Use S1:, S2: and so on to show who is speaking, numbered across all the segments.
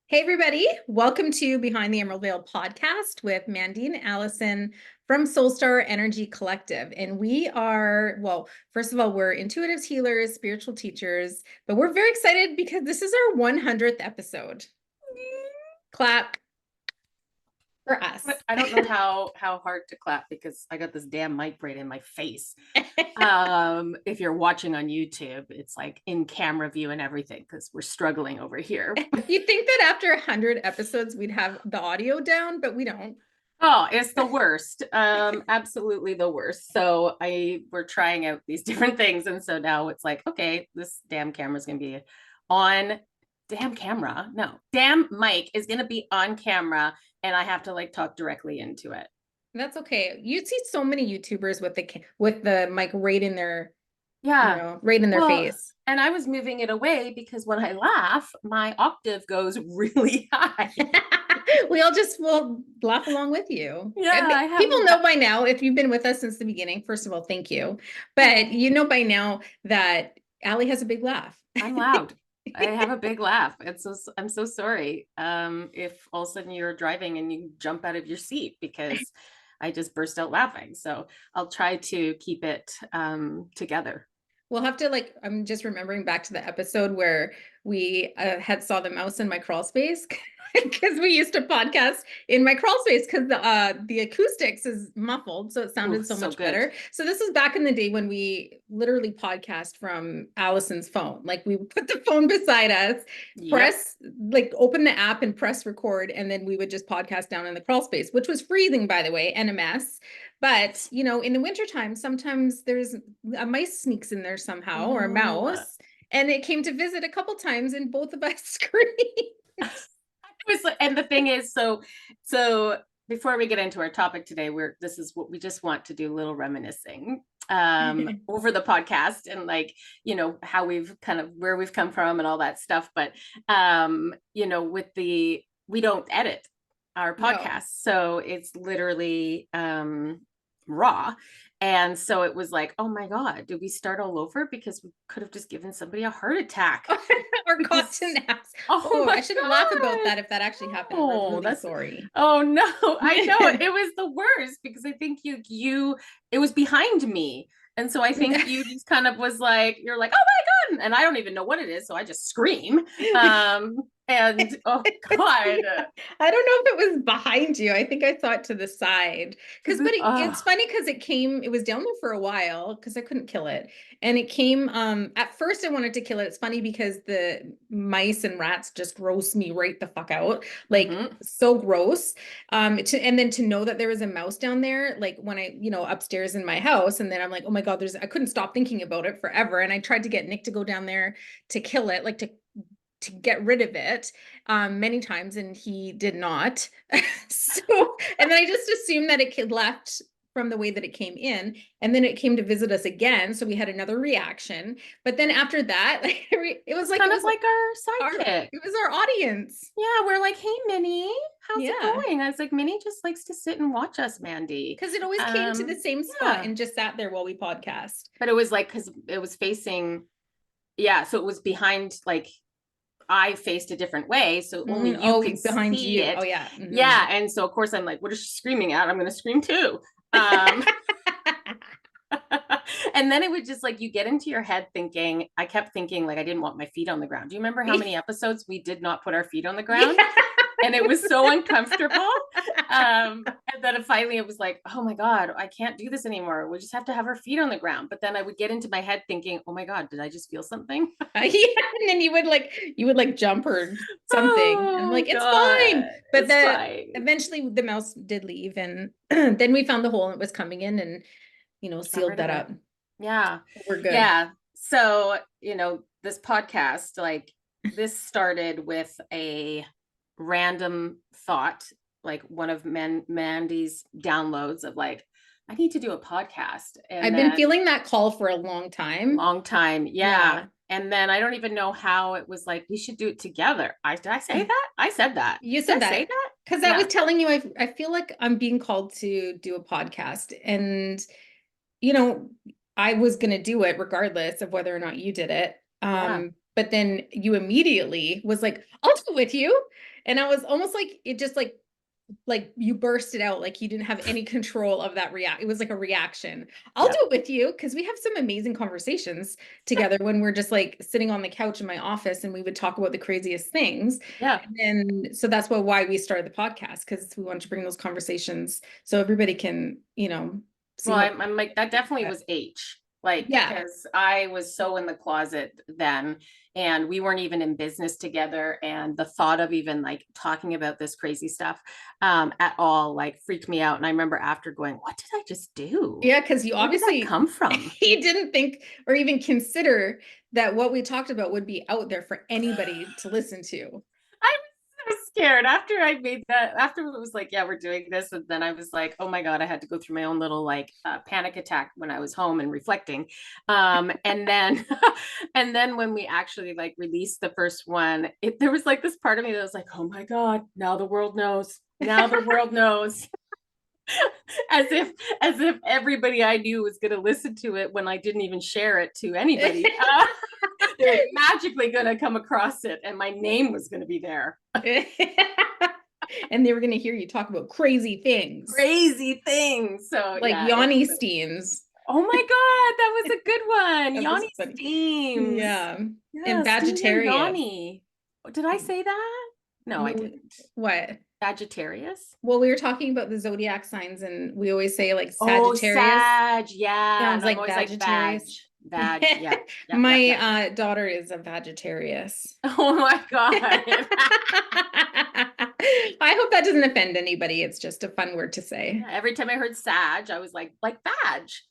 S1: Hey, everybody. Welcome to Behind the Emerald Veil podcast with Mandy and Allison from Soulstar Energy Collective. And we are, well, first of all, we're intuitive healers, spiritual teachers, but we're very excited because this is our 100th episode. Clap for us.
S2: I don't know how hard to clap because I got this damn mic right in my face. If you're watching on YouTube, it's like in camera view and everything because we're struggling over here.
S1: You'd think that after 100 episodes, we'd have the audio down, but we don't.
S2: Oh, it's the worst. Absolutely the worst. So we're trying out these different things. And so now it's like, okay, this damn camera's gonna be on. Damn camera. No, damn mic is gonna be on camera, and I have to like talk directly into it.
S1: That's okay. You see so many YouTubers with the mic right in their,
S2: Yeah.
S1: right in their face.
S2: And I was moving it away because when I laugh, my octave goes really high.
S1: We'll laugh along with you.
S2: Yeah,
S1: People know by now, if you've been with us since the beginning, first of all, thank you. But you know by now that Allie has a big laugh.
S2: I'm loud. I have a big laugh. I'm so sorry. If all of a sudden you're driving and you jump out of your seat because I just burst out laughing. So I'll try to keep it together.
S1: We'll have to I'm just remembering back to the episode where we had saw the mouse in my crawl space because we used to podcast in my crawl space because the acoustics is muffled, so it sounded so much better. So this is back in the day when we literally podcast from Allison's phone. Like we would put the phone beside us, press open the app and press record, and then we would just podcast down in the crawl space, which was freezing, by the way, and a mess. But, in the wintertime, sometimes there's a mice sneaks in there somehow or a mouse. And it came to visit a couple times and both of us screamed.
S2: And the thing is, so before we get into our topic today, this is what we just want to do, a little reminiscing over the podcast and how where we've come from and all that stuff. But we don't edit our podcast, so it's literally raw. And so it was like, oh my God, did we start all over? Because we could have just given somebody a heart attack.
S1: Or got naps. I shouldn't laugh about that if that actually happened. Oh, that's sorry.
S2: Oh no, I know it was the worst because I think it was behind me. And so I think you just kind of was like, you're like, oh my God. And I don't even know what it is. So I just scream. And oh God,
S1: I don't know if it was behind you. I think I saw it to the side it's funny because it was down there for a while because I couldn't kill it. And it came, at first I wanted to kill it. It's funny because the mice and rats just gross me right the fuck out. So gross. And then to know that there was a mouse down there, like when I, upstairs in my house, and then I'm like, oh my God, I couldn't stop thinking about it forever. And I tried to get Nick to go down there to kill it, to get rid of it many times, and he did not. And then I just assumed that it left from the way that it came in, and then it came to visit us again, so we had another reaction. But then after that, it was like
S2: our sidekick.
S1: It was our audience.
S2: Yeah, we're like, hey Minnie, how's it going? I was like, Minnie just likes to sit and watch us, Mandy,
S1: because it always came to the same spot and just sat there while we podcast.
S2: But it was like, because it was facing, so it was behind, like I faced a different way, so only you could behind see it.
S1: Oh yeah.
S2: Yeah. And so of course I'm like, what is she screaming at? I'm gonna scream too. And then it would just like, you get into your head thinking, I kept thinking like I didn't want my feet on the ground. Do you remember how many episodes we did not put our feet on the ground? And it was so uncomfortable. And then finally it was like, oh my God, I can't do this anymore. We just have to have our feet on the ground. But then I would get into my head thinking, oh my God, did I just feel something?
S1: And then you would jump or something. And like, it's fine. But eventually the mouse did leave, and then we found the hole and it was coming in and, sealed that up.
S2: Yeah.
S1: We're good.
S2: Yeah. So, this podcast, like this started with a random thought, like one of Mandy's downloads of like, I need to do a podcast. And
S1: I've been feeling that call for a long time.
S2: Yeah. And then I don't even know how it was like, we should do it together. Did I say that? I said that.
S1: You said that. Because I was telling you, I feel like I'm being called to do a podcast, and, I was going to do it regardless of whether or not you did it. But then you immediately was like, I'll do it with you. And I was almost like, it just like you burst it out, like you didn't have any control of that react. It was like a reaction. I'll do
S2: Yep.
S1: it with you because we have some amazing conversations together when we're just like sitting on the couch in my office and we would talk about the craziest things.
S2: Yeah.
S1: And then, so that's why we started the podcast, because we wanted to bring those conversations so everybody can, see
S2: Well,
S1: how.
S2: I'm like, that definitely was like,
S1: Yeah.
S2: because I was so in the closet then, and we weren't even in business together. And the thought of even like talking about this crazy stuff at all, like freaked me out. And I remember after going, what did I just do?
S1: Yeah, because you
S2: Where did that
S1: obviously
S2: come from?
S1: he didn't think or even consider that what we talked about would be out there for anybody to listen to.
S2: I was so scared after I made that. After it was like, yeah, we're doing this, and then I was like, oh my god, I had to go through my own little like panic attack when I was home and reflecting. And then, and then when we actually like released the first one, there was like this part of me that was like, oh my god, now the world knows. Now the world knows. As if everybody I knew was going to listen to it when I didn't even share it to anybody. They were magically going to come across it, and my name was going to be there.
S1: And they were going to hear you talk about crazy things.
S2: Crazy things. So
S1: like
S2: yeah.
S1: Yanni steams.
S2: Oh my god, that was a good one. Yanni
S1: Funny.
S2: steams.
S1: Yeah.
S2: Yeah,
S1: And Sagittarius.
S2: Yanni. Did I say that? No, I didn't.
S1: What?
S2: Sagittarius.
S1: Well, we were talking about the zodiac signs, and we always say like
S2: Oh,
S1: Sagittarius.
S2: Sag. Yeah.
S1: Sounds
S2: And I'm
S1: like
S2: always like
S1: Sagittarius.
S2: Vag. Yeah. Yep,
S1: My
S2: yep, yep.
S1: daughter is a Sagittarius.
S2: Oh my god.
S1: I hope that doesn't offend anybody. It's just a fun word to say.
S2: Yeah, every time I heard Sag, I was like badge.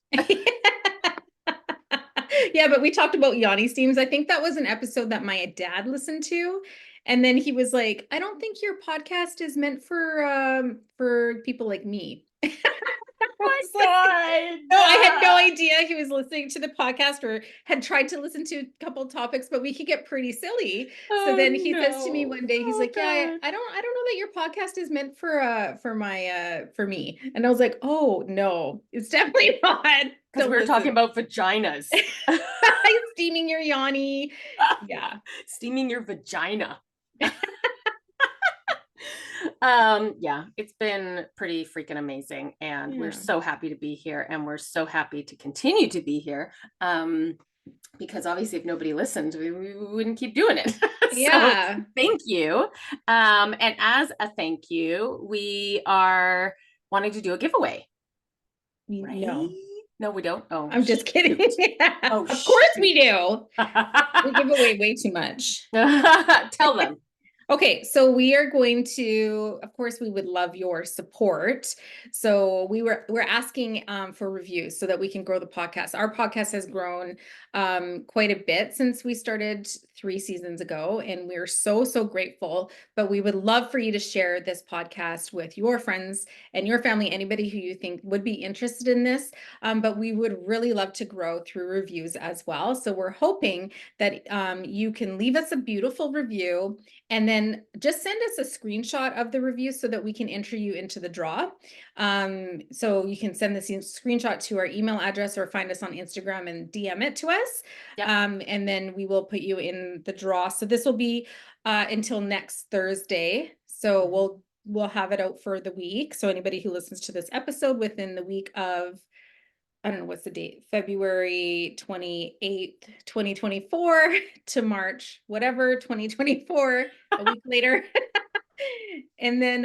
S1: Yeah, but we talked about Yanni steams. I think that was an episode that my dad listened to. And then he was like, I don't think your podcast is meant for people like me.
S2: My
S1: Like,
S2: god.
S1: no, I had no idea he was listening to the podcast or had tried to listen to a couple topics, but we could get pretty silly. So then he says to me one day, he's like, "Yeah, I don't know that your podcast is meant for me." And I was like, "Oh no, it's definitely not."
S2: Because we were talking about vaginas.
S1: Steaming your Yanni. Yeah.
S2: Steaming your vagina. Yeah, it's been pretty freaking amazing, and we're so happy to be here, and we're so happy to continue to be here, because obviously if nobody listened, we wouldn't keep doing it.
S1: Yeah.
S2: So thank you. And as a thank you, we are wanting to do a giveaway. Right? No, we don't. Oh,
S1: I'm just kidding.
S2: Oh,
S1: of course we do. We give away way too much.
S2: Tell them.
S1: Okay, so we are going to, of course, we would love your support. So we're asking for reviews so that we can grow the podcast. Our podcast has grown quite a bit since we started 3 seasons ago, and we're so grateful. But we would love for you to share this podcast with your friends and your family, anybody who you think would be interested in this. But we would really love to grow through reviews as well. So we're hoping that you can leave us a beautiful review, and then just send us a screenshot of the review so that we can enter you into the draw. So you can send this screenshot to our email address or find us on Instagram and DM it to us.
S2: Yep.
S1: And then we will put you in the draw. So this will be until next Thursday. So we'll have it out for the week. So anybody who listens to this episode within the week of, I don't know what's the date, February 28th, 2024 to March, whatever, 2024, a week later. And then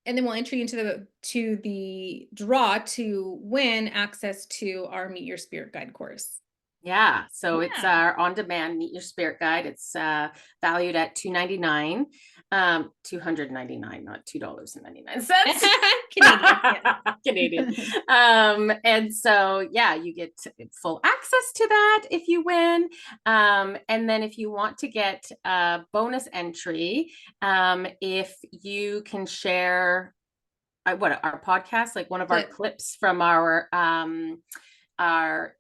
S1: we'll enter you into the draw to win access to our Meet Your Spirit Guide course.
S2: Yeah, so it's our on-demand Meet Your Spirit Guide. It's valued at $299, $299, not $2.99. Canadian. And so yeah, you get full access to that if you win. And then if you want to get a bonus entry, if you can share our podcast, like one of our clips from our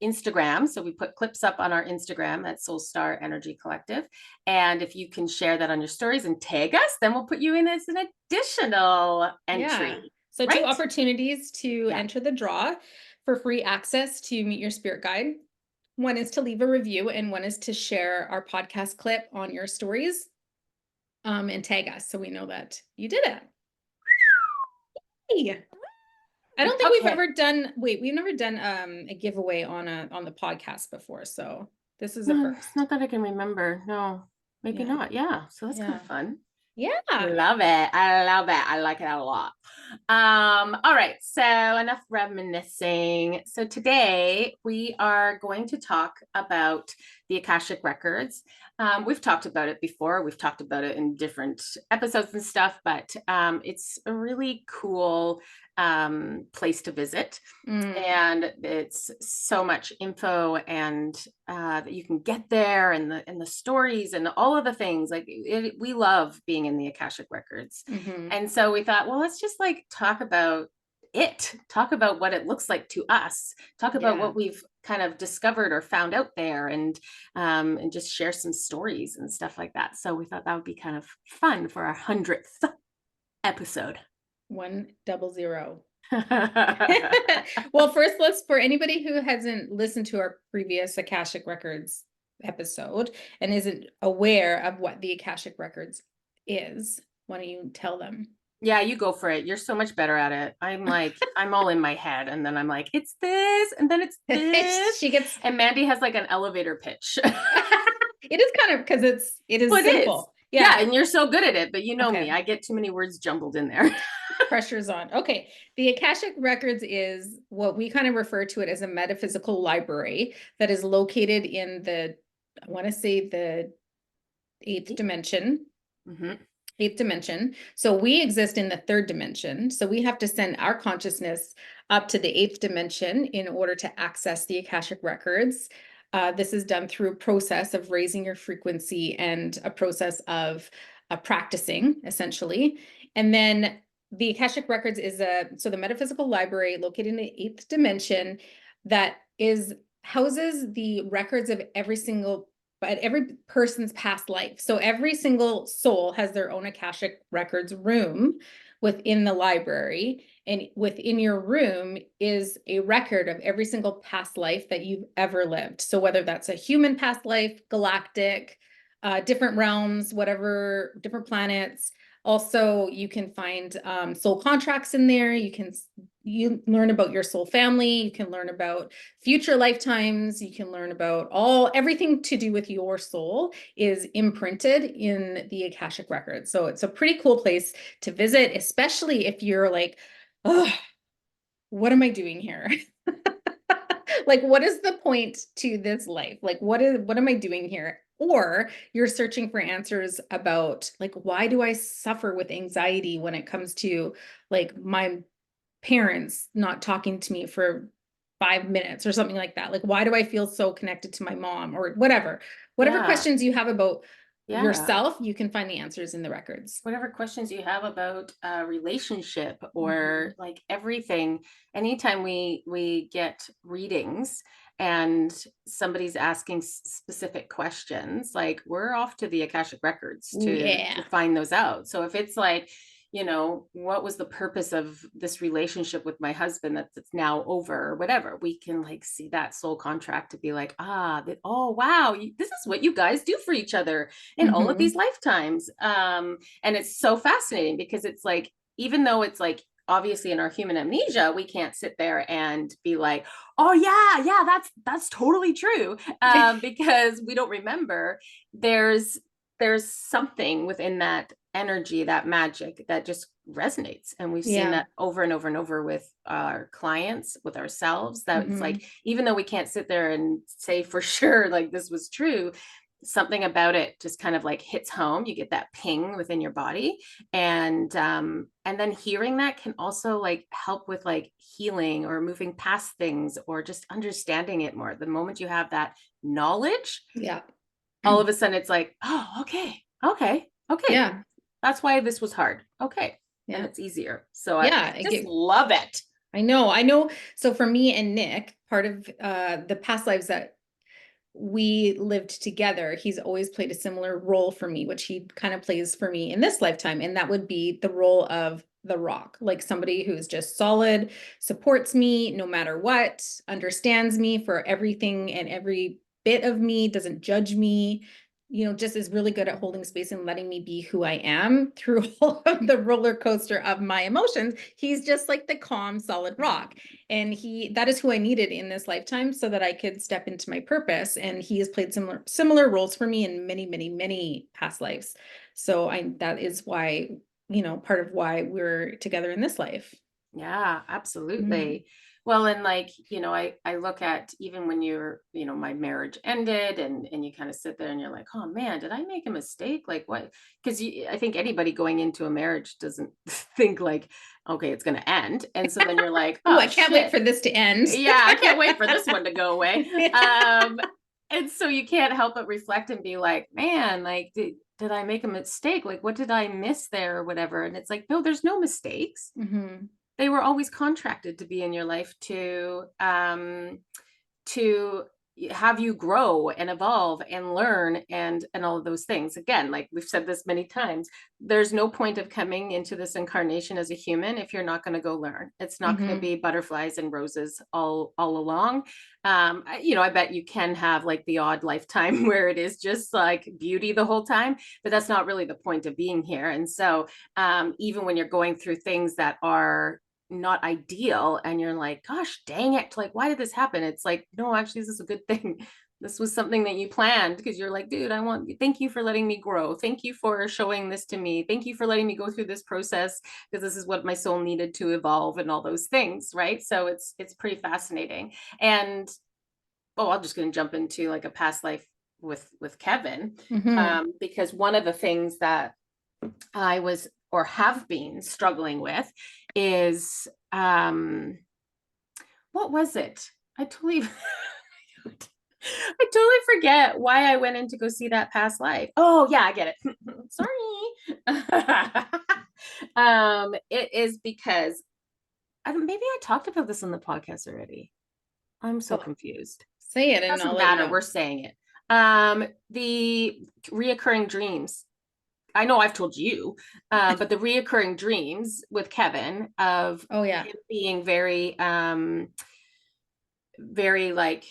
S2: Instagram. So we put clips up on our Instagram at Soul Star Energy Collective. And if you can share that on your stories and tag us, then we'll put you in as an additional entry.
S1: Yeah. So 2 opportunities to enter the draw for free access to Meet Your Spirit Guide. One is to leave a review, and one is to share our podcast clip on your stories. and tag us so we know that you did it. Hey. I don't think we've
S2: Okay.
S1: ever done, wait, we've never done a giveaway on the podcast before, so this is a
S2: No, it's
S1: first.
S2: not that I can remember. No, maybe
S1: Yeah.
S2: not. Yeah. So that's kind
S1: Yeah.
S2: of fun.
S1: Yeah.
S2: Love it. I love it. I like it a lot. All right. So enough reminiscing. So today we are going to talk about the Akashic Records. We've talked about it before. We've talked about it in different episodes and stuff, but it's a really cool place to visit.
S1: Mm.
S2: And it's so much info and that you can get there, and the stories and all of the things like we love being in the Akashic Records.
S1: Hmm.
S2: And so we thought, well, let's just like talk about what it looks like to us, talk about
S1: Yeah.
S2: what we've kind of discovered or found out there, and just share some stories and stuff like that. So we thought that would be kind of fun for our 100th episode.
S1: 100. Well, first, let's, for anybody who hasn't listened to our previous Akashic Records episode and isn't aware of what the Akashic Records is, why don't you tell them?
S2: Yeah, you go for it. You're so much better at it. I'm like, I'm all in my head, and then I'm like, it's this, and then it's this.
S1: She gets
S2: And Mandy has like an elevator pitch.
S1: it is kind of because it is
S2: Well, it is.
S1: simple.
S2: Yeah,
S1: Yeah.
S2: and you're so good at it, but you know me,
S1: Okay.
S2: I get too many words jumbled in there.
S1: Pressure's on. Okay. The Akashic Records is what we kind of refer to it as a metaphysical library that is located in I want to say the eighth dimension.
S2: Mm-hmm.
S1: Eighth dimension. So we exist in the third dimension. So we have to send our consciousness up to the eighth dimension in order to access the Akashic Records. This is done through a process of raising your frequency and a process of practicing, essentially. And then the Akashic Records is so the metaphysical library located in the eighth dimension that is houses the records of every person's past life. So every single soul has their own Akashic Records room within the library. And within your room is a record of every single past life that you've ever lived. So whether that's a human past life, galactic, different realms, whatever, different planets. Also, you can find soul contracts in there. You learn about your soul family. You can learn about future lifetimes. You can learn about everything to do with your soul is imprinted in the Akashic Records. So it's a pretty cool place to visit, especially if you're like, oh, what am I doing here? Like, what is the point to this life? Like, what am I doing here? Or you're searching for answers about like, why do I suffer with anxiety when it comes to like my parents not talking to me for 5 minutes or something like that? Like, why do I feel so connected to my mom or whatever? Whatever
S2: Yeah.
S1: questions you have about
S2: Yeah.
S1: yourself, you can find the answers in the records.
S2: Whatever questions you have about a relationship or
S1: Mhm.
S2: like everything, anytime we get readings and somebody's asking specific questions, like we're off to the Akashic Records
S1: Ooh,
S2: to
S1: yeah.
S2: find those out. So if it's like, what was the purpose of this relationship with my husband that's now over or whatever, we can like see that soul contract to be like, oh wow, this is what you guys do for each other in all of these
S1: Mhm.
S2: lifetimes. And it's so fascinating because it's like, even though it's like obviously in our human amnesia, we can't sit there and be like, oh yeah, that's totally true, because we don't remember. There's something within that energy, that magic that just resonates, and we've seen
S1: Yeah.
S2: that over and over and over with our clients, with ourselves, that it's like,
S1: Mhm.
S2: even though we can't sit there and say for sure like this was true, something about it just kind of like hits home. You get that ping within your body, and then hearing that can also like help with like healing or moving past things or just understanding it more. The moment you have that knowledge,
S1: Yeah.
S2: all of a sudden it's like, oh, okay,
S1: Yeah.
S2: that's why this was hard. Okay, then
S1: Yeah.
S2: it's easier. So I
S1: Yeah.
S2: just love it.
S1: I know. I know. So for me and Nick, part of the past lives that we lived together, he's always played a similar role for me, which he kind of plays for me in this lifetime. And that would be the role of the rock, like somebody who's just solid, supports me no matter what, understands me for everything and every bit of me, doesn't judge me, just is really good at holding space and letting me be who I am through all of the roller coaster of my emotions. He's just like the calm, solid rock. And that is who I needed in this lifetime so that I could step into my purpose. And he has played similar roles for me in many, many, many past lives. So that is why, part of why we're together in this life.
S2: Yeah,
S1: Mhm.
S2: absolutely. Well, and like, I look at even when my marriage ended and you kind of sit there and you're like, oh man, did I make a mistake? Like what? Because I think anybody going into a marriage doesn't think like, okay, it's going to end. And so then you're like,
S1: Oh,
S2: oh
S1: I can't wait
S2: shit.
S1: for this to end.
S2: Yeah, I can't wait for this one to go away. And so you can't help but reflect and be like, man, like, did I make a mistake? Like, what did I miss there or whatever? And it's like, no, there's no mistakes.
S1: Mhm.
S2: They were always contracted to be in your life to have you grow and evolve and learn and all of those things. Again, like we've said this many times, there's no point of coming into this incarnation as a human if you're not going to go learn. It's not going to
S1: Mhm.
S2: be butterflies and roses all along. I bet you can have like the odd lifetime where it is just like beauty the whole time, but that's not really the point of being here. And so even when you're going through things that are not ideal and you're like, gosh dang it, like why did this happen? It's like, no, actually this is a good thing. This was something that you planned because you're like, dude, thank you for letting me grow, thank you for showing this to me, thank you for letting me go through this process because this is what my soul needed to evolve and all those things, right? So it's pretty fascinating. And I'm just going to jump into like a past life with Kevin,
S1: Mhm.
S2: because one of the things that I was or have been struggling with is what was it? I totally I totally forget why I went in to go see that past life. Oh yeah, I get it. Sorry. It is because maybe I talked about this on the podcast already. I'm so
S1: Well,
S2: confused.
S1: say it and I'll
S2: Doesn't
S1: let you
S2: matter.
S1: know.
S2: We're saying it. The reoccurring dreams. I know I've told you, but the reoccurring dreams with Kevin of
S1: Oh yeah.
S2: him being very like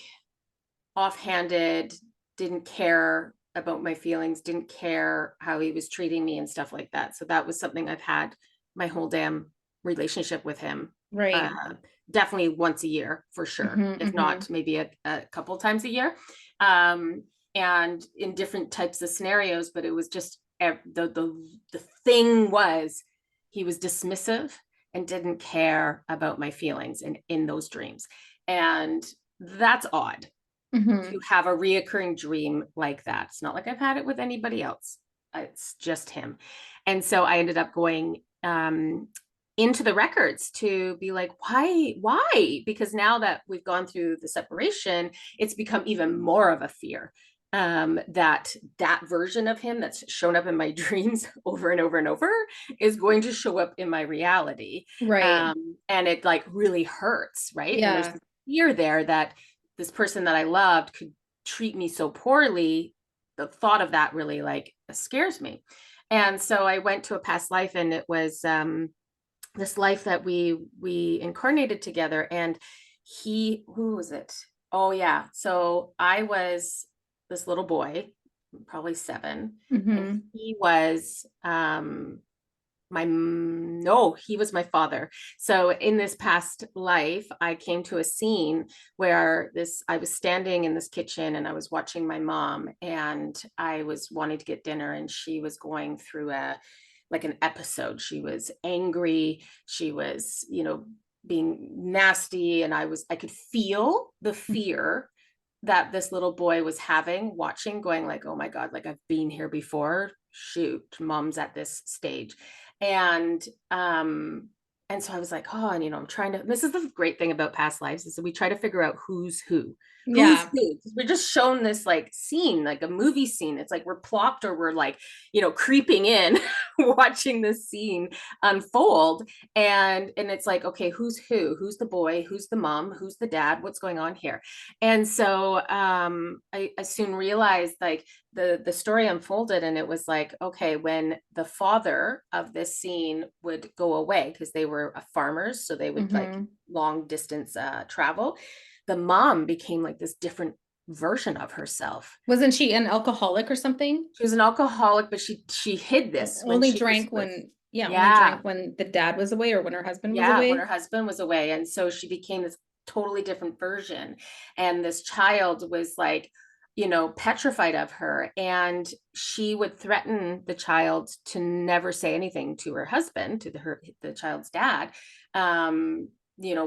S2: offhanded, didn't care about my feelings, didn't care how he was treating me and stuff like that. So that was something I've had my whole damn relationship with him.
S1: Right.
S2: Uh, Definitely once a year for sure,
S1: Mhm.
S2: if
S1: Mhm.
S2: not maybe a couple times a year. Um, and in different types of scenarios, but it was just the thing was he was dismissive and didn't care about my feelings in those dreams. And that's odd to
S1: Mhm.
S2: have a reoccurring dream like that. It's not like I've had it with anybody else. It's just him. And so I ended up going into the records to be like, why? Because now that we've gone through the separation, it's become even more of a fear that version of him that's shown up in my dreams over and over and over is going to show up in my reality.
S1: Right.
S2: And it like really hurts, right? And there's
S1: Yeah.
S2: this fear there that this person that I loved could treat me so poorly. The thought of that really like scares me. And so I went to a past life, and it was this life that we incarnated together. And who was it? Oh yeah. So I was this little boy, probably 7, and
S1: Mhm.
S2: he was no, he was my father. So in this past life, I came to a scene where this I was standing in this kitchen and I was watching my mom, and I was wanting to get dinner, and she was going through an episode. She was angry, she was, being nasty, and I could feel the fear that this little boy was having watching, going like, oh my god, like I've been here before, shoot, mom's at this stage. And um and so I was like, oh, and I'm trying to, this is the great thing about past lives, is that we try to figure out who's
S1: Yeah.
S2: who, because we're just shown this like scene, like a movie scene. It's like we're plopped, or we're like, creeping in watching this scene unfold. And it's like, okay, who's the boy, who's the mom, who's the dad, what's going on here? And so I soon realized like the story unfolded, and it was like, okay, when the father of this scene would go away, because they were farmers, so they would like
S1: Mhm.
S2: long distance travel, the mom became like this different version of herself.
S1: Wasn't she an alcoholic or something?
S2: She was an alcoholic, but she hid this when
S1: Only
S2: she was
S1: drank
S2: with,
S1: when, yeah, only
S2: yeah,
S1: drank when the dad was away or when her husband was
S2: yeah, when her
S1: away.
S2: husband was away. And so she became this totally different version. And this child was like, petrified of her. And she would threaten the child to never say anything to her husband, to the child's dad. Um,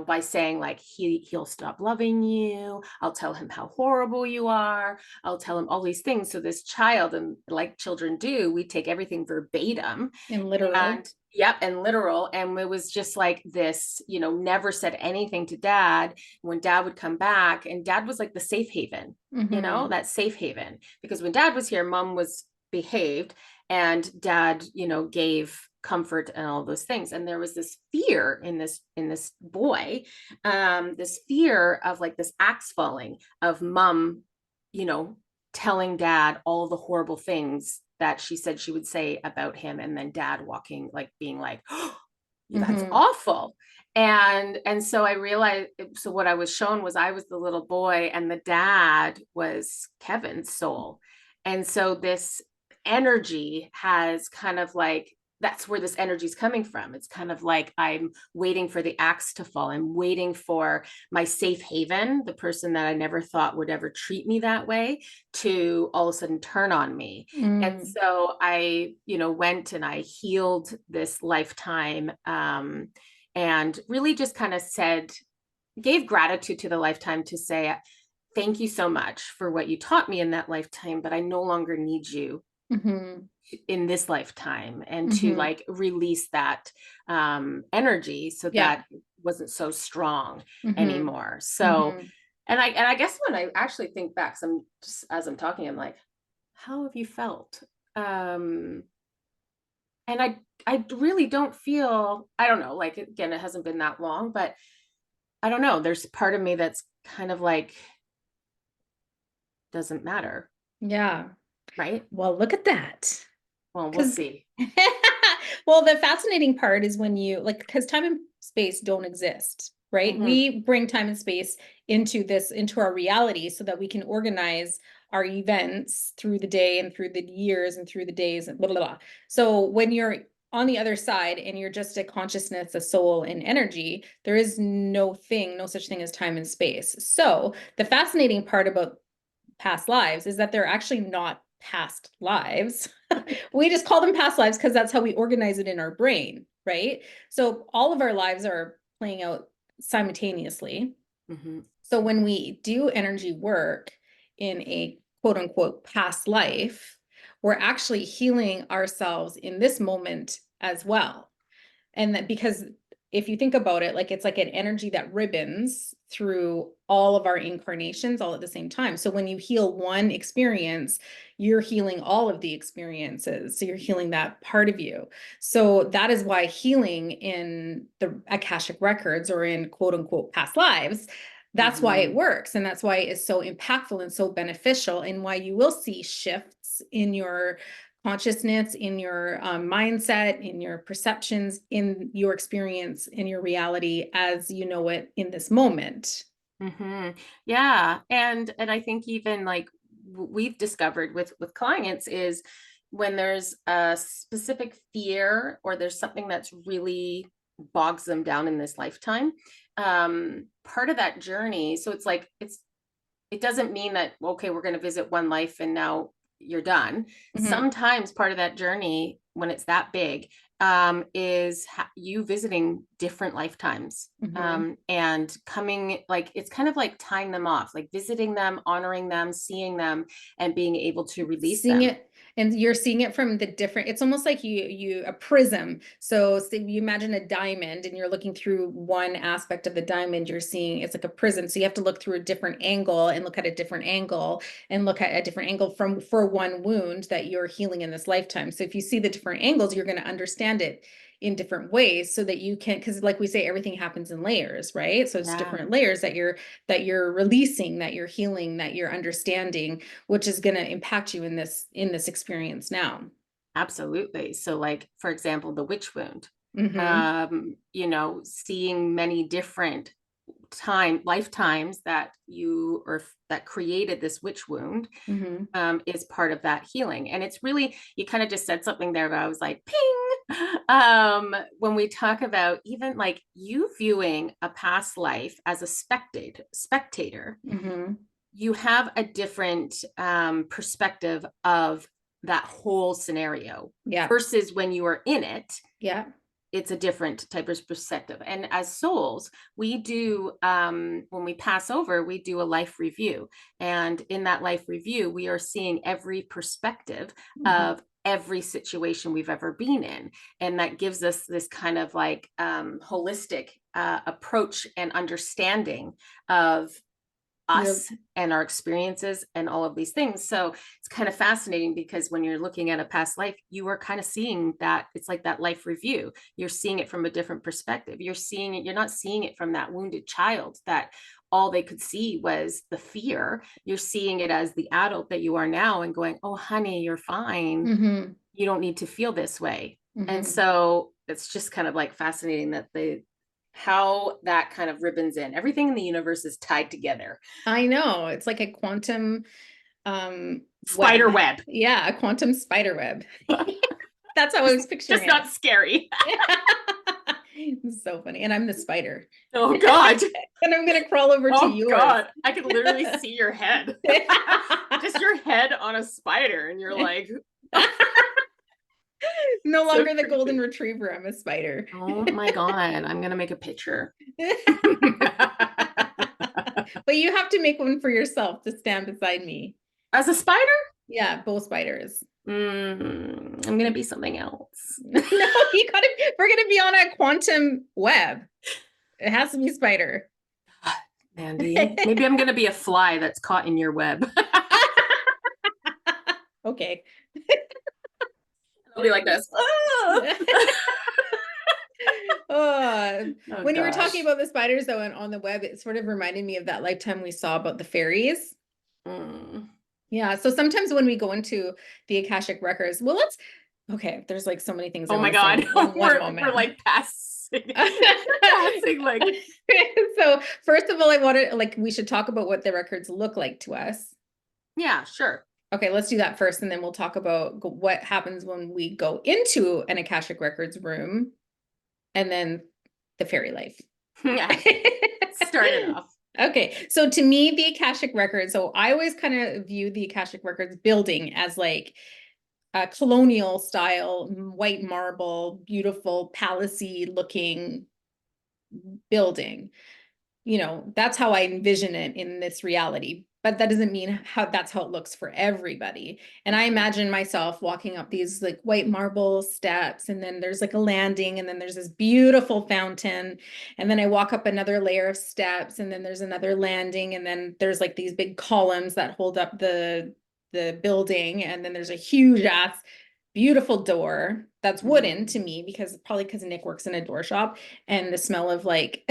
S2: by saying like he'll stop loving you. I'll tell him how horrible you are. I'll tell him all these things. So this child, and like children do, we take everything verbatim.
S1: And literal.
S2: And yep, and literal. And it was just like this, never said anything to dad. When dad would come back, and dad was like the safe haven,
S1: Mm-hmm.
S2: that safe haven. Because when dad was here, mom was behaved, and dad, gave comfort and all those things. And there was this fear in this boy, this fear of like this axe falling, of mom, you know, telling dad all the horrible things that she said she would say about him, and then dad walking, like being like, oh, that's
S1: Mm-hmm.
S2: awful. And so I realized, so what I was shown was I was the little boy and the dad was Kevin's soul. And so this energy has kind of like, that's where this energy is coming from. It's kind of like I'm waiting for the axe to fall. I'm waiting for my safe haven, the person that I never thought would ever treat me that way, to all of a sudden turn on me. And
S1: Mm.
S2: so I, went and I healed this lifetime, and really just kind of said, gave gratitude to the lifetime to say, thank you so much for what you taught me in that lifetime, but I no longer need you
S1: Mm-hmm.
S2: in this lifetime, and to
S1: Mm-hmm.
S2: like release that energy so
S1: Yeah.
S2: that it wasn't so strong
S1: Mm-hmm.
S2: anymore. So,
S1: Mm-hmm.
S2: and I guess when I actually think back, some just as I'm talking, I'm like, how have you felt? Um, and I really don't feel, I don't know, like again, it hasn't been that long, but I don't know. There's part of me that's kind of like, doesn't matter,
S1: Yeah.
S2: right?
S1: Well, look at that.
S2: Well, we'll
S1: Because,
S2: see.
S1: well, the fascinating part is when you like, because time and space don't exist, right?
S2: Hmm.
S1: We bring time and space into this, into our reality so that we can organize our events through the day and through the years and through the days and blah, blah, blah. So when you're on the other side and you're just a consciousness, a soul, and energy, there is no thing, no such thing as time and space. So the fascinating part about past lives is that they're actually not past lives. We just call them past lives because that's how we organize it in our brain, right? So all of our lives are playing out simultaneously.
S2: Hmm.
S1: So when we do energy work in a quote unquote past life, we're actually healing ourselves in this moment as well. And that because if you think about it, like it's like an energy that ribbons through all of our incarnations all at the same time. So when you heal one experience, you're healing all of the experiences. So you're healing that part of you. So that is why healing in the Akashic records or in quote unquote past lives, that's why it
S2: Hmm.
S1: works. And that's why it's so impactful and so beneficial, and why you will see shifts in your consciousness, in your mindset, in your perceptions, in your experience, in your reality as you know it in this moment.
S2: Hmm. Yeah. And I think even like we've discovered with clients is when there's a specific fear, or there's something that's really bogs them down in this lifetime, part of that journey. So it's like, it doesn't mean that, okay, we're going to visit one life and now you're done.
S1: Mm-hmm.
S2: Sometimes part of that journey, when it's that big, is you visiting different lifetimes,
S1: Mm-hmm.
S2: and coming, like, it's kind of like tying them off, like visiting them, honoring them, seeing them, and being able to release
S1: Seeing
S2: them.
S1: it, and you're seeing it from the different, it's almost like you a prism. So you imagine a diamond and you're looking through one aspect of the diamond, you're seeing it's like a prism, so you have to look through a different angle and look at a different angle and look at a different angle from for one wound that you're healing in this lifetime. So if you see the different angles, you're going to understand it in different ways so that you can, because like we say, everything happens in layers, right? So it's
S2: Yeah,
S1: different layers that you're releasing, that you're healing, that you're understanding, which is going to impact you in this experience now.
S2: absolutely. So like, for example, the witch wound,
S1: Mm-hmm.
S2: seeing many different lifetimes that you or that created this witch wound,
S1: Mm-hmm.
S2: is part of that healing. And it's really, you kind of just said something there that I was like, ping. When we talk about even like you viewing a past life as a spectator,
S1: Mm-hmm.
S2: you have a different perspective of that whole scenario
S1: Yeah.
S2: versus when you are in it.
S1: Yeah.
S2: It's a different type of perspective. And as souls, we do, when we pass over, we do a life review. And in that life review, we are seeing every perspective
S1: Mm-hmm.
S2: of every situation we've ever been in. And that gives us this kind of like holistic approach and understanding of
S1: You're,
S2: us and our experiences and all of these things. So it's kind of fascinating because when you're looking at a past life, you are kind of seeing that it's like that life review. You're seeing it from a different perspective. You're seeing it, you're not seeing it from that wounded child that all they could see was the fear. You're seeing it as the adult that you are now and going, oh, honey, you're fine.
S1: mm-hmm.
S2: You don't need to feel this way. And
S1: Mm-hmm.
S2: so it's just kind of like fascinating that how that kind of ribbons in everything in the universe is tied together.
S1: I know. It's like a quantum web.
S2: Spider web.
S1: Yeah, a quantum spider web. That's how I was
S2: Just
S1: picturing
S2: not
S1: it.
S2: scary.
S1: It's so funny. And I'm the spider.
S2: Oh God.
S1: And I'm gonna crawl over to
S2: Oh
S1: yours.
S2: God. I could literally see your head. Just your head on a spider. And you're like, oh,
S1: No
S2: so
S1: longer the golden
S2: creepy.
S1: retriever. I'm a spider.
S2: Oh my God. I'm gonna make a picture.
S1: But you have to make one for yourself to stand beside me.
S2: As a spider?
S1: Yeah, both spiders.
S2: I'm gonna be something else.
S1: No, we're gonna be on a quantum web. It has to be spider.
S2: Mandy, maybe I'm gonna be a fly that's caught in your web.
S1: Okay.
S2: I'll be like this.
S1: Oh,
S2: Oh
S1: when you were talking
S2: gosh.
S1: about the spiders though and on the web, it sort of reminded me of that lifetime we saw about the fairies.
S2: Mm.
S1: Yeah, so sometimes when we go into the Akashic Records, well, okay, there's like so many things I
S2: Oh my
S1: want to say
S2: God.
S1: in one
S2: We're
S1: moment.
S2: like passing. We're passing like
S1: So first of all, I wanted like we should talk about what the records look like to us.
S2: yeah, sure.
S1: Okay, let's do that first, and then we'll talk about what happens when we go into an Akashic Records room, and then the fairy life.
S2: Yeah. Start it off.
S1: Okay, so to me, the Akashic Records, so I always kind of view the Akashic Records building as like a colonial style, white marble, beautiful, palacey looking building. You know, that's how I envision it in this reality. But that doesn't mean that's how it looks for everybody. And I imagine myself walking up these like white marble steps, and then there's like a landing, and then there's this beautiful fountain. And then I walk up another layer of steps, and then there's another landing, and then there's like these big columns that hold up the building, and then there's a huge ass beautiful door that's wooden to me because probably because Nick works in a door shop, and the smell of like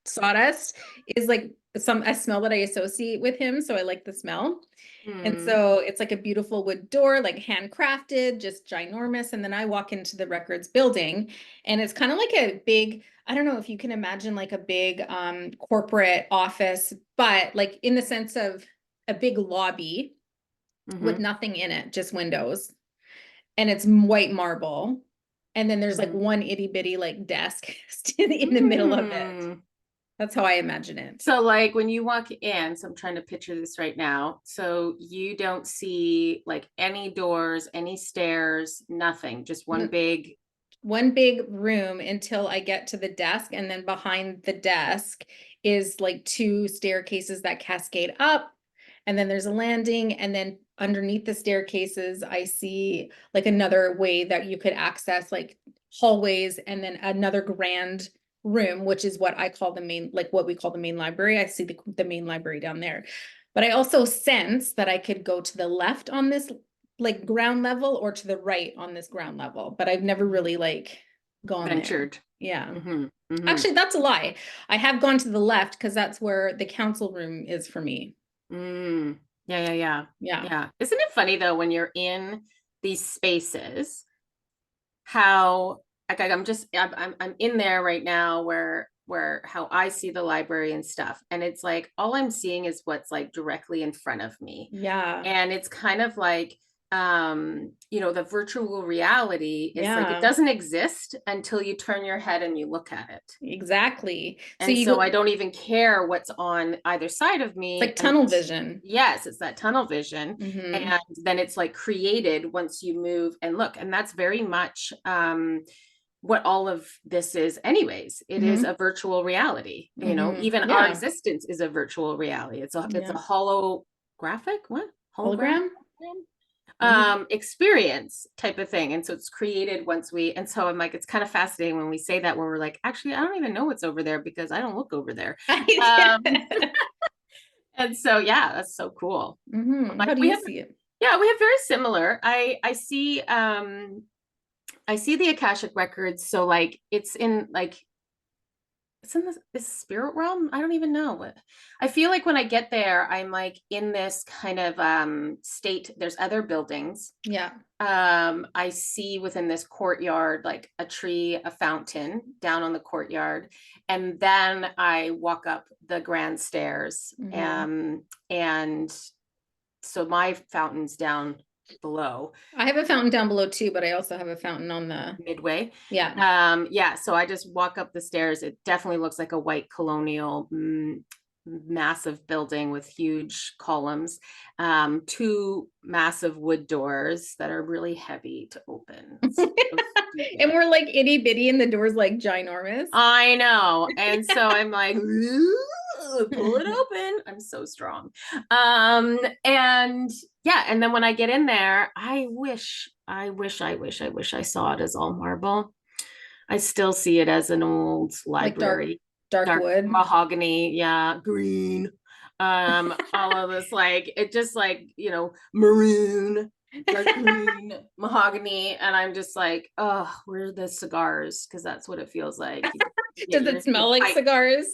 S1: sawdust is like a smell that I associate with him. So I like the smell. And
S2: Mm.
S1: so it's like a beautiful wood door, like handcrafted, just ginormous. And then I walk into the records building, and it's kind of like a big, I don't know if you can imagine like a big corporate office, but like in the sense of a big lobby with
S2: Mm-hmm.
S1: nothing in it, just windows. And it's white marble. And then there's like
S2: Mm-hmm.
S1: one itty bitty like desk in the middle of it.
S2: Mm.
S1: That's how I imagine it.
S2: So like when you walk in, so I'm trying to picture this right now. So you don't see like any doors, any stairs, nothing, just one big.
S1: One big room until I get to the desk, and then behind the desk is like two staircases that cascade up, and then there's a landing, and then underneath the staircases I see like another way that you could access like hallways, and then another grand room, which is what I call the main, like what we call the main library. I see the main library down there. But I also sense that I could go to the left on this like ground level or to the right on this ground level, but I've never really like gone there.
S2: Ventured.
S1: Yeah.
S2: Mm-hmm. Mm-hmm.
S1: Actually, that's a lie. I have gone to the left because that's where the council room is for me.
S2: Mm. Yeah, yeah, yeah.
S1: Yeah.
S2: Yeah. Isn't it funny though when you're in these spaces, how like I'm in there right now where where how I see the library and stuff. And it's like all I'm seeing is what's like directly in front of me.
S1: Yeah.
S2: And it's kind of like the virtual reality is like it
S1: Yeah.
S2: doesn't exist until you turn your head and you look at it.
S1: Exactly. So
S2: And so I don't even care what's on either side of
S1: it's
S2: me.
S1: like
S2: And
S1: tunnel vision.
S2: yes, it's that tunnel vision.
S1: Mm-hmm.
S2: And then it's like created once you move and look. And that's very much what all of this is anyways. It is
S1: Mm-hmm.
S2: a virtual reality.
S1: Mm-hmm.
S2: Even our
S1: Yeah.
S2: existence is a virtual reality. It's a
S1: Yeah.
S2: holographic, what? Hologram?
S1: Hologram? Maybe.
S2: Experience type of thing. And so it's created once and so I'm like, it's kind of fascinating when we say that, when we're like, actually, I don't even know what's over there because I don't look over there. Um, and so, yeah, that's so cool.
S1: Mm-hmm.
S2: Like
S1: How do
S2: we
S1: you
S2: have,
S1: see it?
S2: yeah, we have very similar. I see the Akashic records. So like, it's in this spirit realm. I don't even know what. I feel like when I get there, I'm like in this kind of state. There's other buildings.
S1: Yeah.
S2: I see within this courtyard like a tree, a fountain down on the courtyard, and then I walk up the grand stairs.
S1: Mm-hmm.
S2: And so my fountain's down below,
S1: I have a fountain down below too, but I also have a fountain on the,
S2: midway.
S1: yeah.
S2: Yeah, so I just walk up the stairs. It definitely looks like a white colonial massive building with huge columns, two massive wood doors that are really heavy to open.
S1: And we're like itty bitty and the door's like ginormous.
S2: I know. And so I'm like, pull it open. I'm so strong. And yeah, and then when I get in there, I wish I saw it as all marble. I still see it as an old
S1: Like
S2: library,
S1: dark
S2: dark
S1: wood.
S2: mahogany, yeah, green. All of this, like it just like, maroon, dark green, mahogany. And I'm just like, oh, where are the cigars? Because that's what it feels like. You get
S1: Does it
S2: your
S1: smell like
S2: pipe.
S1: cigars?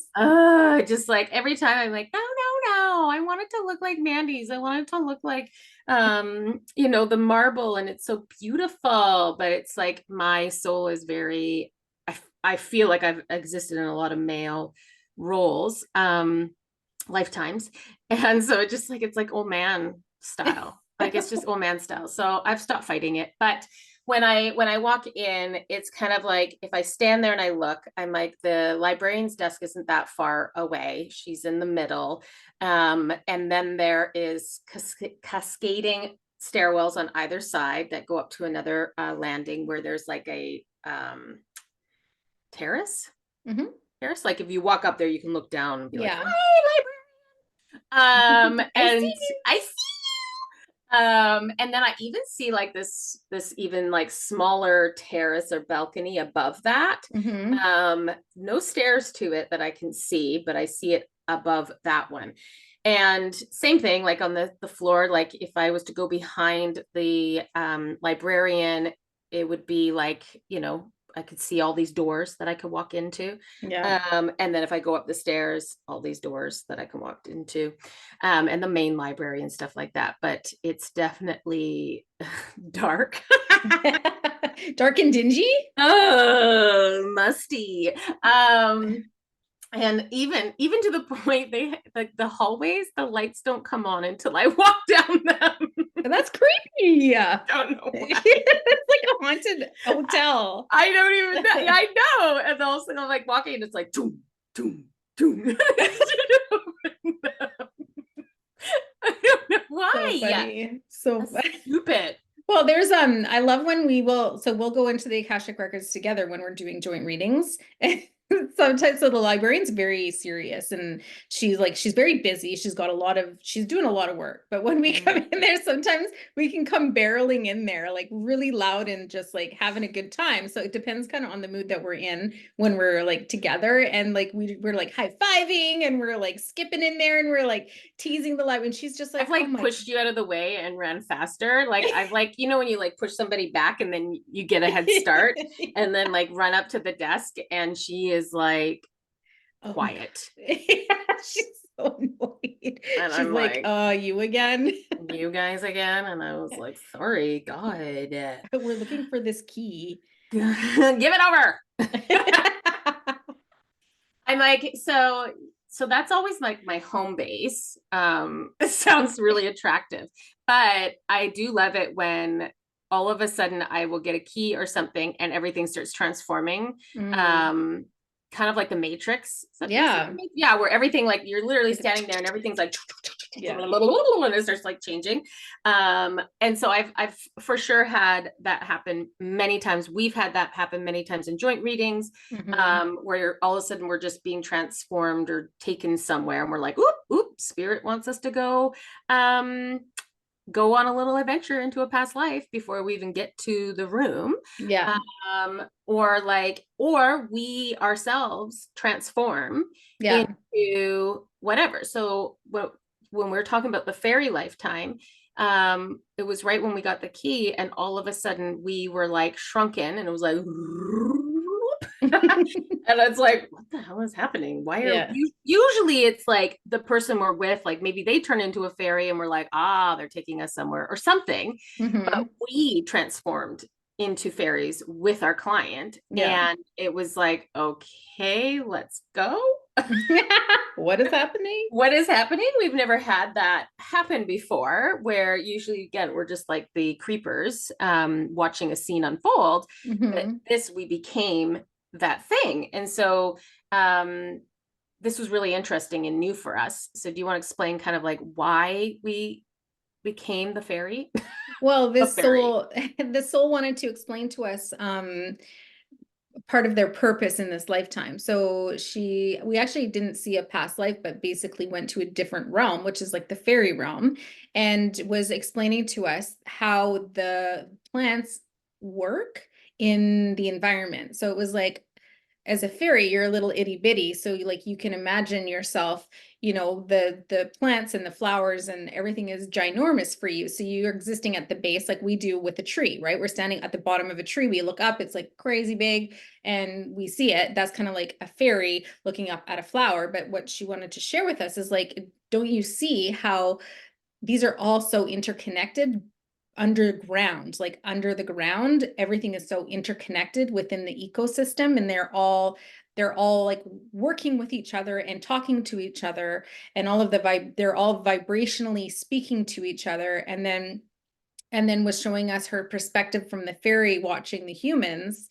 S2: Just like every time I'm like, no, no, no. I want it to look like Mandy's. I want it to look like the marble, and it's so beautiful. But it's like my soul is very, I feel like I've existed in a lot of male roles, lifetimes. And so it's like old man style. Like it's just old man style. So I've stopped fighting it. But when I walk in, it's kind of like if I stand there and I look, I'm like the librarian's desk isn't that far away. She's in the middle. And then there is cascading stairwells on either side that go up to another landing where there's like a terrace.
S1: Mm-hmm.
S2: Terrace. Like if you walk up there, you can look down and be like,
S1: Yeah.
S2: "Hi, librarian."
S1: I
S2: And
S1: see you.
S2: I and then I even see like this even like smaller terrace or balcony above that.
S1: Mm-hmm.
S2: No stairs to it that I can see, but I see it above that one. And same thing, like on the floor, like if I was to go behind the librarian, it would be like, I could see all these doors that I could walk into.
S1: Yeah.
S2: And then if I go up the stairs, all these doors that I can walk into, and the main library and stuff like that. But it's definitely dark.
S1: Dark and dingy?
S2: Oh, musty. And even to the point they like the hallways, the lights don't come on until I walk down them.
S1: That's creepy.
S2: I don't know why.
S1: It's like a haunted hotel.
S2: I don't even know. Yeah, I know. And also I'm like walking and it's like doom, doom, doom. I don't know why.
S1: So funny. So funny.
S2: Stupid.
S1: Well, there's I love when we'll go into the Akashic Records together when we're doing joint readings. Sometimes so the librarian's very serious and she's very busy. She's doing a lot of work. But when we come in there, sometimes we can come barreling in there like really loud and just like having a good time. So it depends kind of on the mood that we're in when we're like together and like we're like high-fiving and we're like skipping in there and we're like teasing the librarian. And she's just like,
S2: I've like
S1: oh my
S2: pushed you out of the way and ran faster. Like I've like, when you like push somebody back and then you get a head start and then like run up to the desk and she is like quiet.
S1: She's so annoyed.
S2: And
S1: She's
S2: I'm
S1: like, you again?
S2: You guys again? And I was like, sorry, God.
S1: We're looking for this key.
S2: Give it over. I'm like, so that's always like my home base. It sounds really attractive, but I do love it when all of a sudden I will get a key or something and everything starts transforming.
S1: Mm.
S2: Um, Kind of like the Matrix. Is that basically
S1: Yeah.
S2: yeah, where everything like you're literally
S1: Like
S2: standing there and everything's like
S1: yeah.
S2: and it starts like changing. And so I've for sure had that happen many times. We've had that happen many times in joint readings,
S1: Mm-hmm.
S2: where all of a sudden we're just being transformed or taken somewhere, and we're like, oop, oop, spirit wants us to um, go on a little adventure into a past life before we even get to the room.
S1: Yeah.
S2: Or we ourselves transform
S1: Yeah.
S2: into whatever. So when we're talking about the fairy lifetime, it was right when we got the key, and all of a sudden we were like shrunken, and it was like, and it's like, what the hell is happening? Why are
S1: Yeah.
S2: you usually it's like the person we're with, like maybe they turn into a fairy and we're like, ah, they're taking us somewhere or something. But
S1: Mm-hmm.
S2: we transformed into fairies with our client.
S1: Yeah.
S2: And it was like, okay, let's go.
S1: What is happening?
S2: What is happening? We've never had that happen before, where usually, again, we're just like the creepers watching a scene unfold. But
S1: Mm-hmm.
S2: this, we became that thing. And so this was really interesting and new for us. So do you want to explain kind of like why we became the fairy?
S1: Well,
S2: A
S1: this
S2: fairy.
S1: soul, the soul wanted to explain to us part of their purpose in this lifetime. So we actually didn't see a past life, but basically went to a different realm, which is like the fairy realm, and was explaining to us how the plants work in the environment. So it was like, as a fairy, you're a little itty bitty. So like you can imagine yourself, the plants and the flowers and everything is ginormous for you. So you're existing at the base like we do with a tree, right? We're standing at the bottom of a tree. We look up, it's like crazy big and we see it. That's kind of like a fairy looking up at a flower. But what she wanted to share with us is like, don't you see how these are all so interconnected underground, like under the ground, everything is so interconnected within the ecosystem, and they're all like working with each other and talking to each other, and all of they're all vibrationally speaking to each other. And then was showing us her perspective from the fairy watching the humans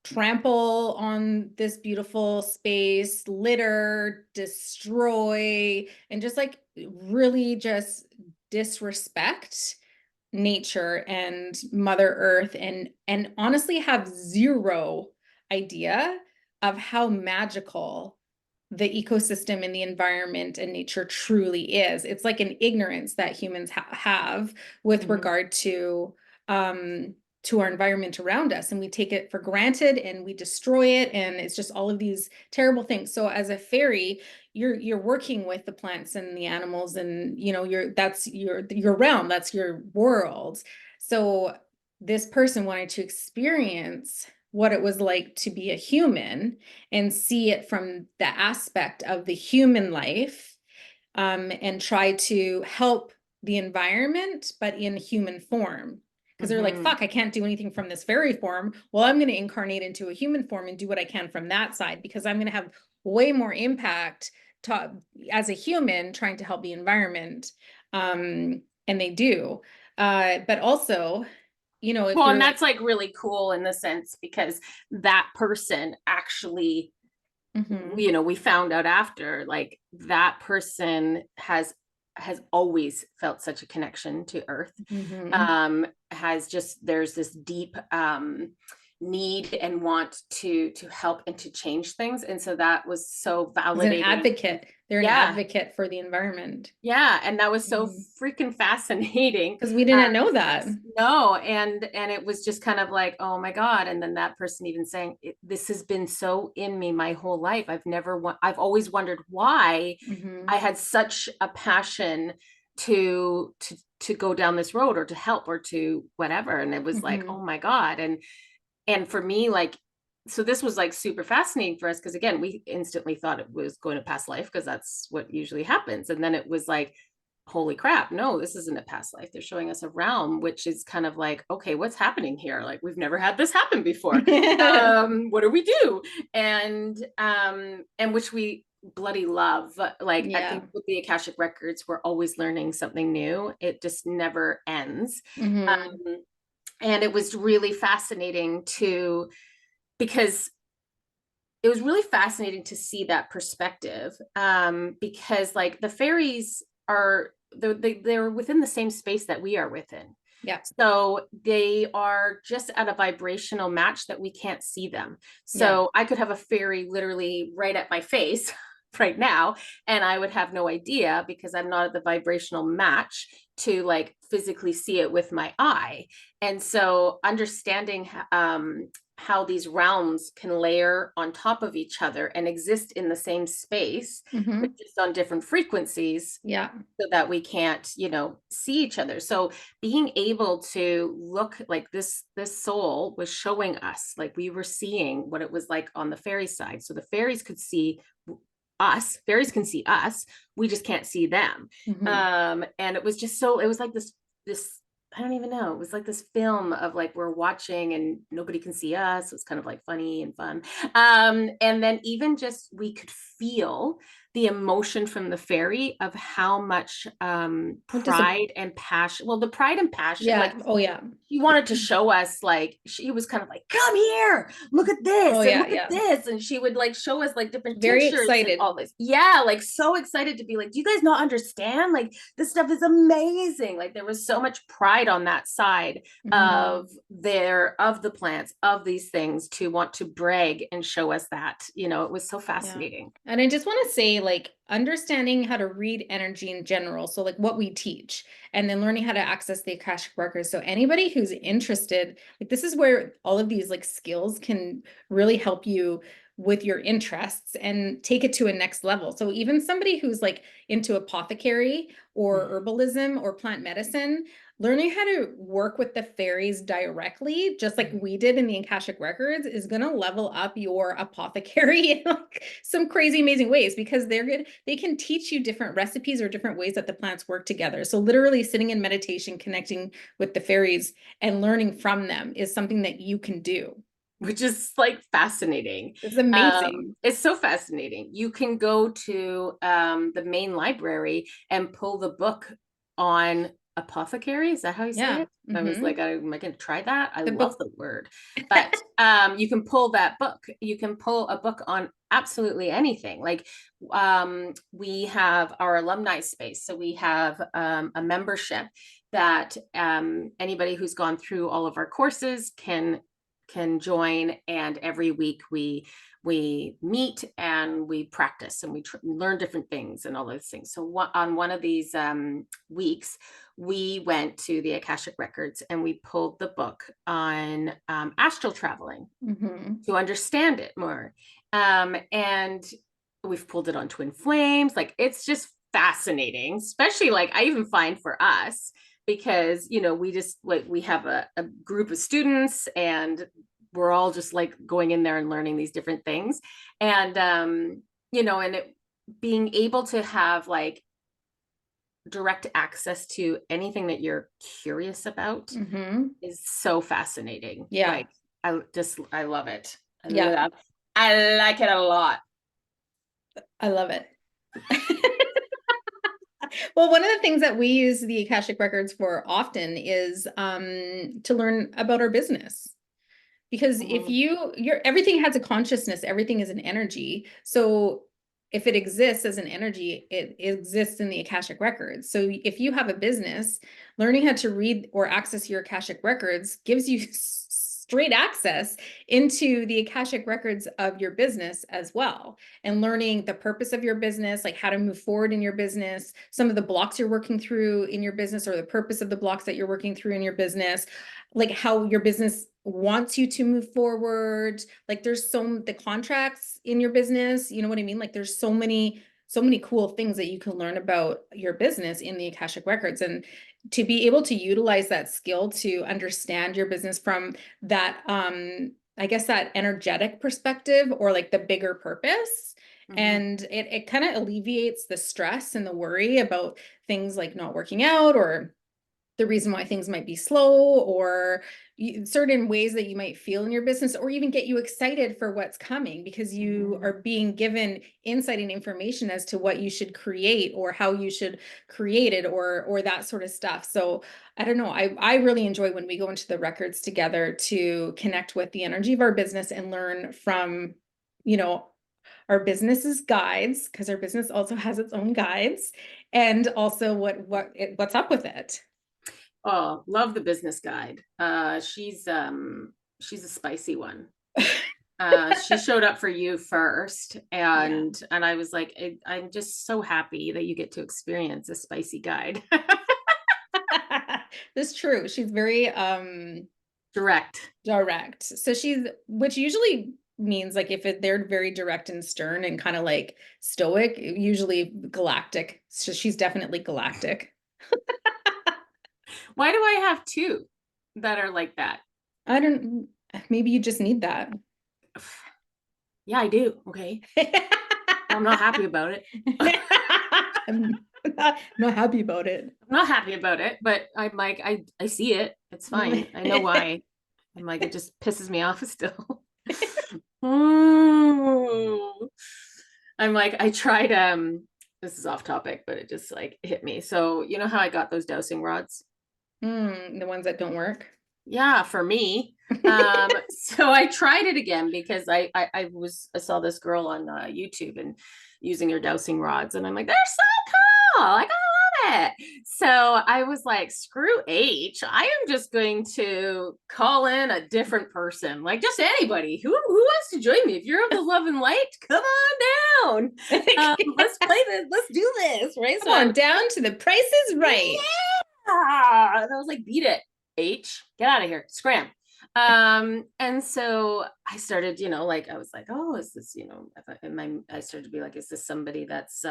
S1: trample on this beautiful space, litter, destroy, and just like really just disrespect nature and Mother Earth, and honestly have zero idea of how magical the ecosystem and the environment and nature truly is. It's like an ignorance that humans have with
S2: Mhm.
S1: regard um to our environment around us, and we take it for granted and we destroy it, and it's just all of these terrible things. So as a fairy, you're working with the plants and the animals, and that's your realm, that's your world. So this person wanted to experience what it was like to be a human and see it from the aspect of the human life, and try to help the environment, but in human form. Because they're like,
S2: Mhm.
S1: fuck, I can't do anything from this fairy form. Well, I'm going to incarnate into a human form and do what I can from that side, because I'm going to have way more impact as a human trying to help the environment. And they do. But also, if
S2: Well, and
S1: you're,
S2: that's like really cool in the sense because that person actually,
S1: Mhm,
S2: we found out after, like that person has always felt such a connection to Earth.
S1: mhm.
S2: Has just there's this deep need and want to help and to change things, and so that was so
S1: Is an
S2: validating.
S1: advocate. They're an
S2: Yeah,
S1: advocate for the environment.
S2: yeah, and that was so
S1: Mhm.
S2: freaking fascinating.
S1: Because we didn't know
S2: For
S1: that.
S2: us. No, and it was just kind of like, oh my God. And then that person even saying, this has been so in me my whole life. I've always wondered why I
S1: Mhm,
S2: had such a passion to go down this road or to help or to whatever. And it was like,
S1: mhm.
S2: oh my God. And for me, like, so this was like super fascinating for us because again, we instantly thought it was going to past life because that's what usually happens. And then it was like, holy crap, no, this isn't a past life. They're showing us a realm, which is kind of like, okay, what's happening here? Like, we've never had this happen before. What do we do? And which we bloody love. Like, I
S1: Yeah.
S2: think with the Akashic Records, we're always learning something new. It just never ends.
S1: Hmm.
S2: Um, and it was really fascinating to, because it was really fascinating to see that perspective, because like the fairies are, they're within the same space that we are within.
S1: Yeah.
S2: So they are just at a vibrational match that we can't see them.
S1: Yeah.
S2: So I could have a fairy literally right at my face right now, and I would have no idea because I'm not at the vibrational match to like physically see it with my eye. And so understanding how these realms can layer on top of each other and exist in the same space, but
S1: Hmm.
S2: just on different frequencies,
S1: Yeah.
S2: so that we can't, see each other. So being able to look like this soul was showing us, like we were seeing what it was like on the fairy side. So the fairies could see us, fairies can see us, we just can't see them.
S1: Hmm.
S2: And it was just so, it was like this I don't even know. It was like this film of like we're watching and nobody can see us. It's kind of like funny and fun. And then even just we could feel the emotion from the fairy of how much
S1: What does it?
S2: pride and passion. Well, the pride and passion, like
S1: Yeah. Oh yeah.
S2: she wanted to show us, like she was kind of like, come here, look at
S1: Oh
S2: this and
S1: yeah.
S2: look at
S1: Yeah.
S2: this, and she would like show us like different
S1: Very
S2: tinctures and
S1: excited.
S2: all this. Yeah, like so excited to be like, do you guys not understand, like this stuff is amazing. Like there was so much pride on that side
S1: Hmm.
S2: of the plants, of these things, to want to brag and show us that, it was so
S1: Yeah.
S2: fascinating.
S1: And I just want to say, like, understanding how to read energy in general. So, like, what we teach, and then learning how to access the Akashic Records. So, anybody who's interested, like, this is where all of these, like, skills can really help you with your interests and take it to a next level. So, even somebody who's like into apothecary or herbalism or plant medicine, learning how to work with the fairies directly, just like we did in the Akashic Records, is going to level up your apothecary in like some crazy, amazing ways because they're good. They can teach you different recipes or different ways that the plants work together. So, literally sitting in meditation, connecting with the fairies and learning from them is something that you can do.
S2: Which is like fascinating.
S1: It's amazing.
S2: It's so fascinating. You can go to the main library and pull the book on apothecary. Is that how you say
S1: Yeah.
S2: it? I was
S1: Hmm.
S2: like, am I going to try that? I
S1: The
S2: love
S1: book.
S2: the word. But you can pull that book. You can pull a book on absolutely anything. Like we have our alumni space. So we have a membership that anybody who's gone through all of our courses can join, and every week we meet and we practice and we learn different things and all those things. So on one of these weeks we went to the Akashic Records and we pulled the book on astral traveling
S1: Hmm.
S2: to understand it more, and we've pulled it on twin flames. Like it's just fascinating, especially like I even find for us, because we just like we have a group of students and we're all just like going in there and learning these different things. And and being able to have like direct access to anything that you're curious about
S1: Hmm.
S2: is so fascinating.
S1: Yeah.
S2: Like I love it.
S1: Yeah.
S2: I like it a lot.
S1: I love it. Well, one of the things that we use the Akashic Records for often is to learn about our business. Because if
S2: Mhm.
S1: your everything has a consciousness, everything is an energy. So if it exists as an energy, it exists in the Akashic Records. So if you have a business, learning how to read or access your Akashic Records gives you straight access into the Akashic Records of your business as well. And learning the purpose of your business, like how to move forward in your business, some of the blocks you're working through in your business, or the purpose of the blocks that you're working through in your business, like how your business wants you to move forward. Like there's the contracts in your business, you know what I mean? Like there's so many cool things that you can learn about your business in the Akashic Records. And to be able to utilize that skill to understand your business from that I guess that energetic perspective, or like the bigger purpose,
S2: Mm-hmm.
S1: And it kind of alleviates the stress and the worry about things like not working out, or the reason why things might be slow, or certain ways that you might feel in your business, or even get you excited for what's coming, because you
S2: Mm-hmm.
S1: are being given insight and information as to what you should create or how you should create it, or that sort of stuff. So I don't know, I really enjoy when we go into the records together to connect with the energy of our business and learn from, you know, our business's guides, because our business also has its own guides, and also what's up with it.
S2: Oh, love the business guide. She's a spicy one. She showed up for you first,
S1: Yeah.
S2: and I was like, I'm just so happy that you get to experience a spicy guide.
S1: That's true. She's very
S2: Direct.
S1: direct. So she's, which usually means like if they're very direct and stern and kind of like stoic, usually galactic. So she's definitely galactic.
S2: Why do I have two that are like that?
S1: I don't, maybe you just need that.
S2: Yeah, I do. Okay. I'm not happy about it.
S1: I'm not happy about it.
S2: I'm not happy about it, but I'm like, I see it. It's fine. I know why. I'm like, it just pisses me off still. I'm like, I tried, this is off topic, but it just like hit me. So you know how I got those dowsing rods?
S1: The ones that don't work.
S2: Yeah, for me. So I tried it again because I saw this girl on YouTube and using her dowsing rods, and I'm like, they're so cool. Like I love it. So I was like, screw H. I am just going to call in a different person, like just anybody who wants to join me. If you're of the love and light, come on down. Let's play this. Let's do this, right?
S1: Come on down to the Price is Right.
S2: Yeah. And I was like, beat it. H, get out of here, scram. And so I started, like I was like, oh, is this, I started to be like, is this somebody that's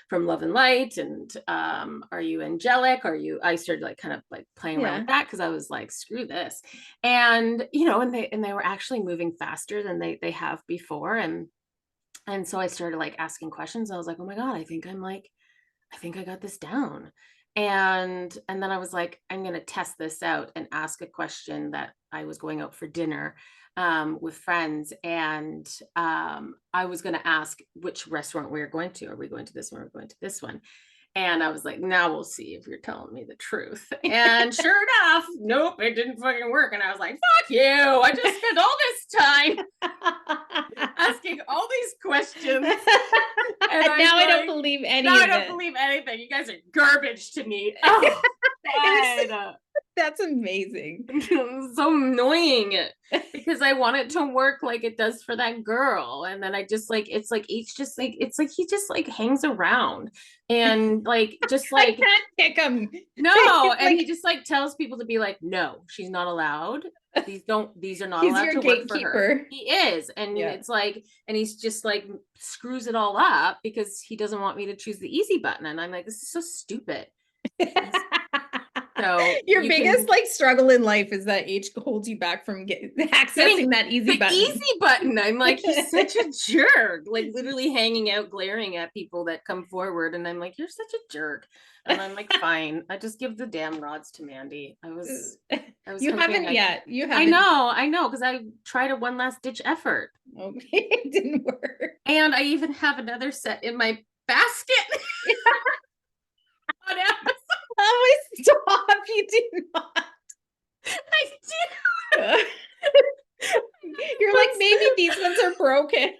S2: from Love and Light? And are you angelic? I started like kind of like playing around with that because I was like, screw this. And and they were actually moving faster than they have before. And so I started like asking questions. I was like, oh my God, I think I got this down. And then I was like, I'm going to test this out and ask a question that I was going out for dinner with friends. And I was going to ask which restaurant we were going to. Are we going to this one? Or are we going to this one? And I was like, now we'll see if you're telling me the truth. And sure enough, nope, it didn't fucking work. And I was like, fuck you. I just spent all this time asking all these questions.
S1: And now I don't believe any of it.
S2: Now I don't believe anything. You guys are garbage to me. Oh, God.
S1: That's amazing.
S2: So annoying because I want it to work like it does for that girl. And then I just like, it's like each just like, it's like he just like hangs around and like, just like,
S1: I can't pick him.
S2: No. And he just like tells people to be like, no, she's not allowed. These are not allowed to work for her. He is. And it's like, and he's just like screws it all up because he doesn't want me to choose the easy button. And I'm like, this is so stupid. So
S1: your biggest like struggle in life is that H holds you back from accessing that easy button.
S2: Easy button. I'm like, he's such a jerk, like literally hanging out, glaring at people that come forward. And I'm like, you're such a jerk. And I'm like, fine, I just give the damn rods to Mandy. I was
S1: you haven't yet. You haven't.
S2: I know, because I tried a one last ditch effort.
S1: Okay, it didn't work.
S2: And I even have another set in my basket.
S1: Oh, stop! You did not.
S2: I did.
S1: You're like, maybe these ones are broken.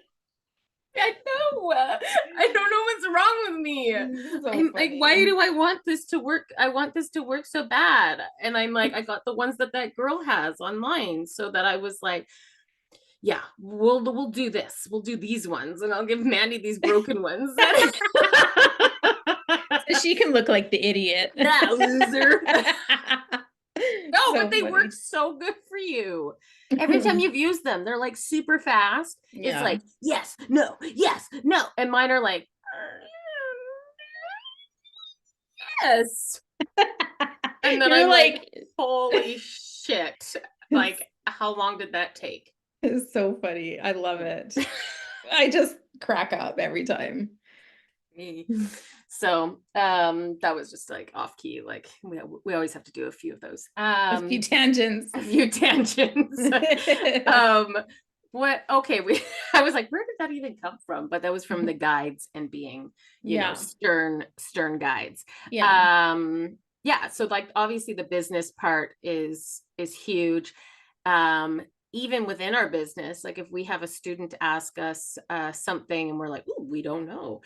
S2: I know. I don't know what's wrong with me. So I'm like, why do I want this to work? I want this to work so bad. And I'm like, I got the ones that girl has online, so that I was like, yeah, we'll do this. We'll do these ones, and I'll give Mandy these broken ones.
S1: So she can look like the idiot.
S2: That loser. No, so but they work so good for you. Every time you've used them, they're like super fast. It's like, yes, no. And mine are like, yes. And then I'm like, holy shit. Like, how long did that take?
S1: It's so funny. I love it. I just crack up every time.
S2: Me. So that was just like off key. Like we always have to do a few of those.
S1: A few tangents.
S2: A few tangents. um what okay, we I was like, where did that even come from? But that was from the guides and being,
S1: Yeah.
S2: stern guides.
S1: Yeah.
S2: Yeah, so like obviously the business part is huge. Um Even within our business, like if we have a student ask us something and we're like, "Ooh, we don't know,"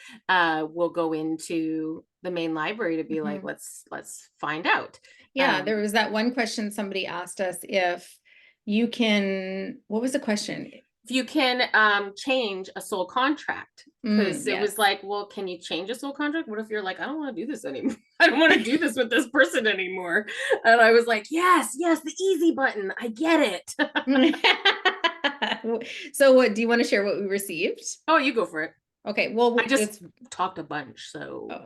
S2: we'll go into the main library to be like,
S1: Mhm.
S2: let's find out.
S1: Yeah, there was that one question somebody asked us if you can, what was the question?
S2: If you can change a soul contract, because it was
S1: Yes.
S2: like, well, can you change a soul contract? What if you're like, I don't want to do this anymore? I don't want to do this with this person anymore. And I was like, yes, yes, the easy button. I get it.
S1: So what do you want to share what we received?
S2: Oh, you go for it.
S1: Okay,
S2: I
S1: well,
S2: just talked a bunch, so
S1: oh,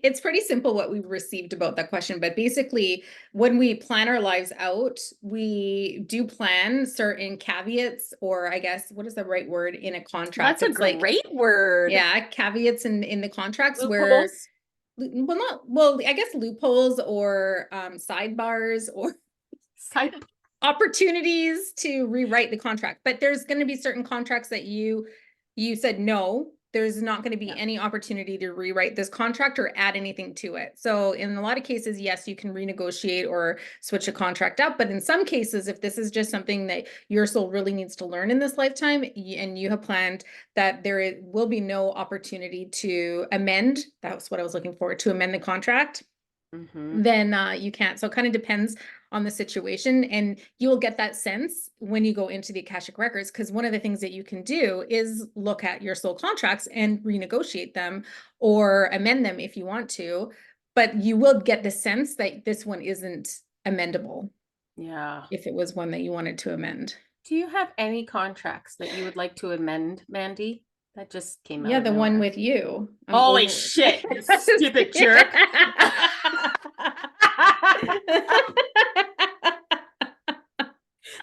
S1: it's pretty simple what we received about that question, but basically when we plan our lives out, we do plan certain caveats, or I guess what is the right word in a contract?
S2: that's a
S1: It's like,
S2: great word.
S1: yeah, caveats in the contracts where,
S2: Loopholes.
S1: well, not, well, I guess loopholes or sidebars or
S2: Side.
S1: opportunities to rewrite the contract. But there's going to be certain contracts that you said no, there's not going to be
S2: Yeah.
S1: any opportunity to rewrite this contract or add anything to it. So in a lot of cases, yes, you can renegotiate or switch a contract up. But in some cases, if this is just something that your soul really needs to learn in this lifetime, and you have planned that will be no opportunity to amend, that's what I was looking for, to amend the contract,
S2: Mm-hmm.
S1: then you can't. So it kind of depends on the situation. And you will get that sense when you go into the Akashic Records, because one of the things that you can do is look at your soul contracts and renegotiate them or amend them if you want to. But you will get the sense that this one isn't amendable
S2: Yeah.
S1: if it was one that you wanted to amend.
S2: Do you have any contracts that you would like to amend, Mandy? That just came out
S1: Yeah,
S2: of
S1: the one
S2: nowhere.
S1: with you. I'm
S2: Holy
S1: over
S2: shit, you stupid
S1: it.
S2: jerk.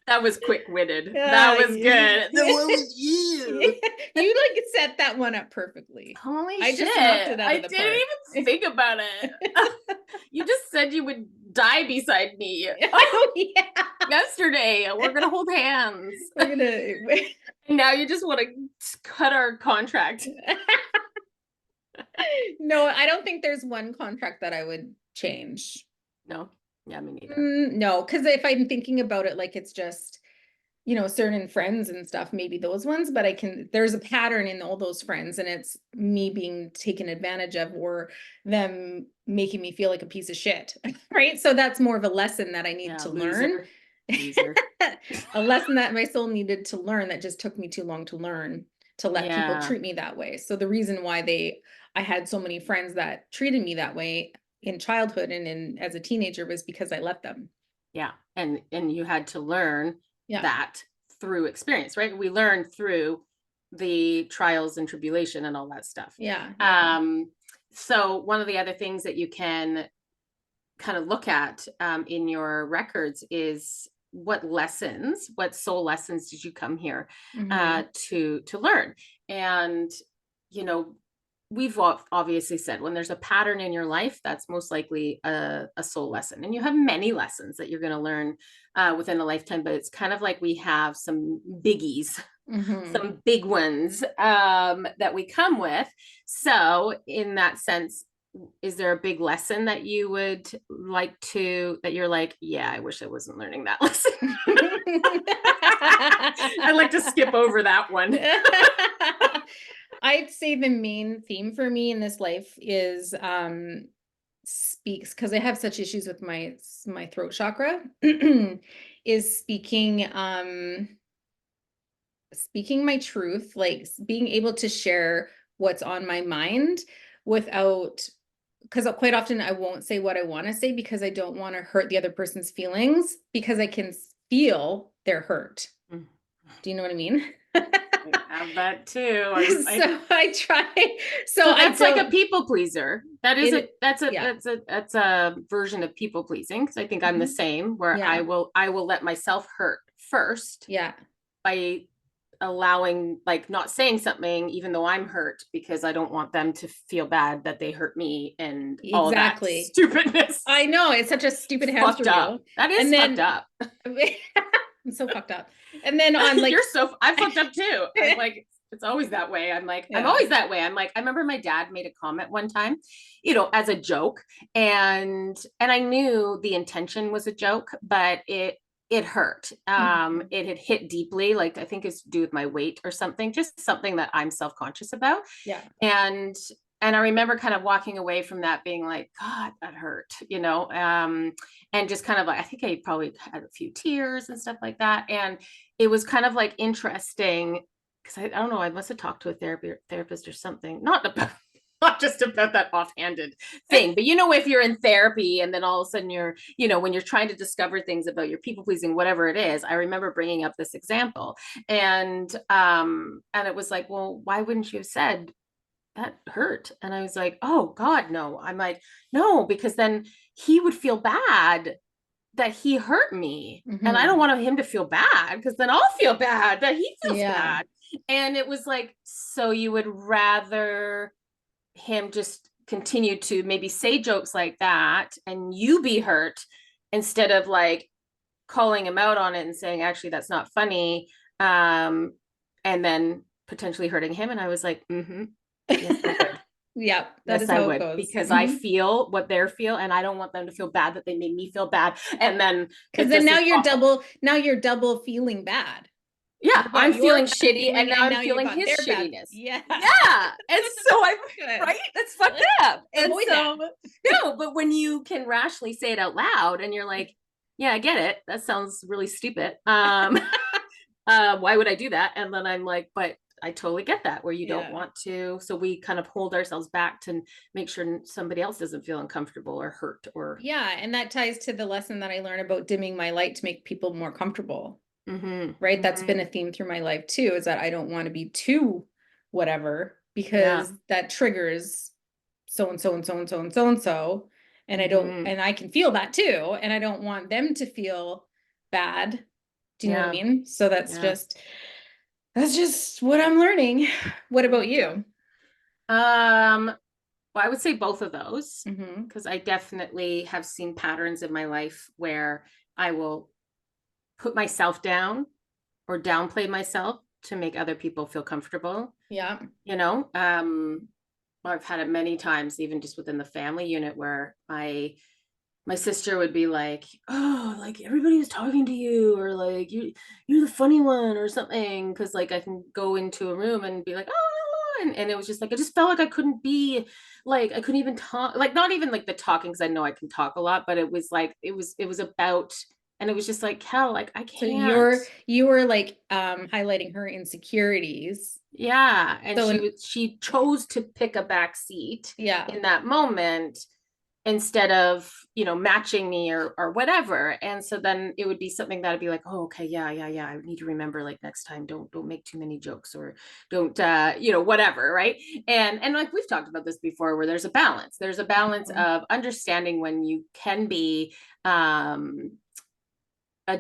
S2: That was quick-witted. That
S1: Yeah,
S2: was good. The one with you.
S1: you like set that one up perfectly.
S2: Holy
S1: I
S2: shit.
S1: just knocked it out
S2: I
S1: of the
S2: didn't
S1: park.
S2: even think about it. You just said you would die beside me.
S1: Oh yeah.
S2: Yesterday. We're gonna hold hands.
S1: We're gonna
S2: And now you just want to cut our contract.
S1: No, I don't think there's one contract that I would change.
S2: No. Yeah, me neither.
S1: No, because if I'm thinking about it, like it's just, certain friends and stuff, maybe those ones, but there's a pattern in all those friends, and it's me being taken advantage of or them making me feel like a piece of shit. Right. So that's more of a lesson that I need
S2: Yeah,
S1: to learn.
S2: loser.
S1: A lesson that my soul needed to learn that just took me too long to learn, to let people
S2: Yeah.
S1: treat me that way. So the reason why I had so many friends that treated me that way in childhood and as a teenager was because I let them.
S2: Yeah. And you had to learn
S1: Yeah.
S2: that through experience, right? We learned through the trials and tribulation and all that stuff.
S1: Yeah. Yeah.
S2: So one of the other things that you can kind of look at in your records is what soul lessons did you come here
S1: Mhm.
S2: to learn? And you know, we've obviously said when there's a pattern in your life, that's most likely a soul lesson. And you have many lessons that you're going to learn within a lifetime, but it's kind of like we have some biggies,
S1: Mhm.
S2: some big ones that we come with. So, in that sense, is there a big lesson that you would like that you're like, yeah, I wish I wasn't learning that lesson? I like to skip over that one.
S1: I'd say the main theme for me in this life is speaks, because I have such issues with my throat chakra, is speaking my truth, like being able to share what's on my mind without, because quite often I won't say what I want to say because I don't want to hurt the other person's feelings because I can feel their hurt.
S2: Mm.
S1: Do you know what I mean?
S2: I have that too.
S1: So I try. So
S2: So
S1: I
S2: that's like a
S1: don't.
S2: people pleaser. That is
S1: It, yeah.
S2: that's a version of people pleasing, because I think I'm the
S1: Mhm.
S2: same, where
S1: Yeah.
S2: I will let myself hurt first
S1: Yeah.
S2: by allowing, like not saying something even though I'm hurt, because I don't want them to feel bad that they hurt me and all of that
S1: Exactly.
S2: stupidness.
S1: I know, it's such a stupid
S2: Fucked
S1: hamster
S2: up.
S1: wheel.
S2: That is
S1: And
S2: fucked
S1: then
S2: up.
S1: I'm so fucked up. And then on like
S2: I'm fucked up too. I'm like, it's always that way. I'm like, I'm
S1: yeah.
S2: always that way. I'm like, I remember my dad made a comment one time, as a joke. And I knew the intention was a joke, but it hurt. It had hit deeply, like I think it's to do with my weight or something, just something that I'm self-conscious about.
S1: Yeah.
S2: And I remember kind of walking away from that being like, God, that hurt, and just kind of like, I think I probably had a few tears and stuff like that. And it was kind of like interesting because I don't know, I must have talked to a therapist or something, not just about that offhanded thing, but if you're in therapy and then all of a sudden when you're trying to discover things about your people pleasing, whatever it is, I remember bringing up this example, and it was like, well, why wouldn't you have said that hurt? And I was like, oh God, no. I'm like, no, because then he would feel bad that he hurt me. And I don't want him to feel bad because then I'll feel bad that he feels bad. And it was like, so you would rather him just continue to maybe say jokes like that and you be hurt instead of like calling him out on it and saying, actually, that's not funny. And then potentially hurting him. And I was like, yes, I would.
S1: Yeah, that
S2: Yes,
S1: is
S2: I
S1: how it
S2: would,
S1: goes.
S2: because I feel what they feel, and I don't want them to feel bad that they made me feel bad. And then
S1: because then now you're double feeling bad.
S2: Yeah, I'm feeling
S1: bad
S2: shitty, and
S1: feeling,
S2: now
S1: and
S2: I'm
S1: now you
S2: feeling
S1: got
S2: his
S1: their bad.
S2: shittiness.
S1: Yeah.
S2: Yeah. And so I'm
S1: Good.
S2: right. That's fucked up. And
S1: Avoid
S2: so
S1: that.
S2: no, but when you can rationally say it out loud and you're like, yeah, I get it. That sounds really stupid. Why would I do that? And then I'm like, but I totally get that, where you don't want to. So we kind of hold ourselves back to make sure somebody else doesn't feel uncomfortable or hurt or.
S1: Yeah. And that ties to the lesson that I learned about dimming my light to make people more comfortable. Right. That's been a theme through my life too, is that I don't want to be too whatever, because that triggers so and so and so and so and so and so. And I don't, and I can feel that too. And I don't want them to feel bad. Do you know what I mean? So that's just what I'm learning. What about you?
S2: Well, I would say both of those, because I definitely have seen patterns in my life where I will put myself down or downplay myself to make other people feel comfortable.
S1: Yeah.
S2: I've had it many times, even just within the family unit, where my sister would be like, oh, like everybody was talking to you, or like you're the funny one or something, because like I can go into a room and be like, oh, and it was just like I just felt like I couldn't be, like I couldn't even talk, like not even like the talking, because I know I can talk a lot, but it was like it was about, and it was just like, hell, like I
S1: So
S2: can't.
S1: you were like highlighting her insecurities.
S2: Yeah, and
S1: So
S2: she chose to pick a back seat
S1: yeah.
S2: in that moment instead of matching me or whatever. And so then it would be something that I'd be like, oh, okay, yeah, I need to remember, like next time don't make too many jokes, or don't whatever, right? And like we've talked about this before, where there's a balance of understanding when you can be a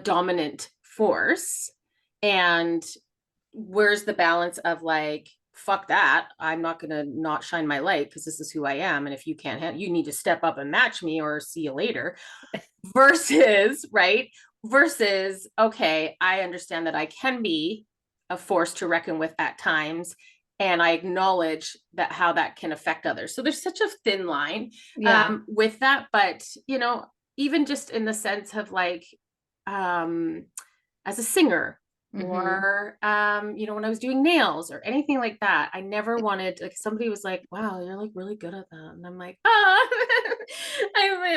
S2: dominant force, and where's the balance of like, fuck that, I'm not gonna not shine my light because this is who I am, and if you can't you need to step up and match me, or see you later. Versus okay, I understand that I can be a force to reckon with at times, and I acknowledge that how that can affect others. So there's such a thin line with that. But even just in the sense of like, as a singer, or when I was doing nails or anything like that, I never wanted, like somebody was like, wow, you're like really good at that, and I'm like, I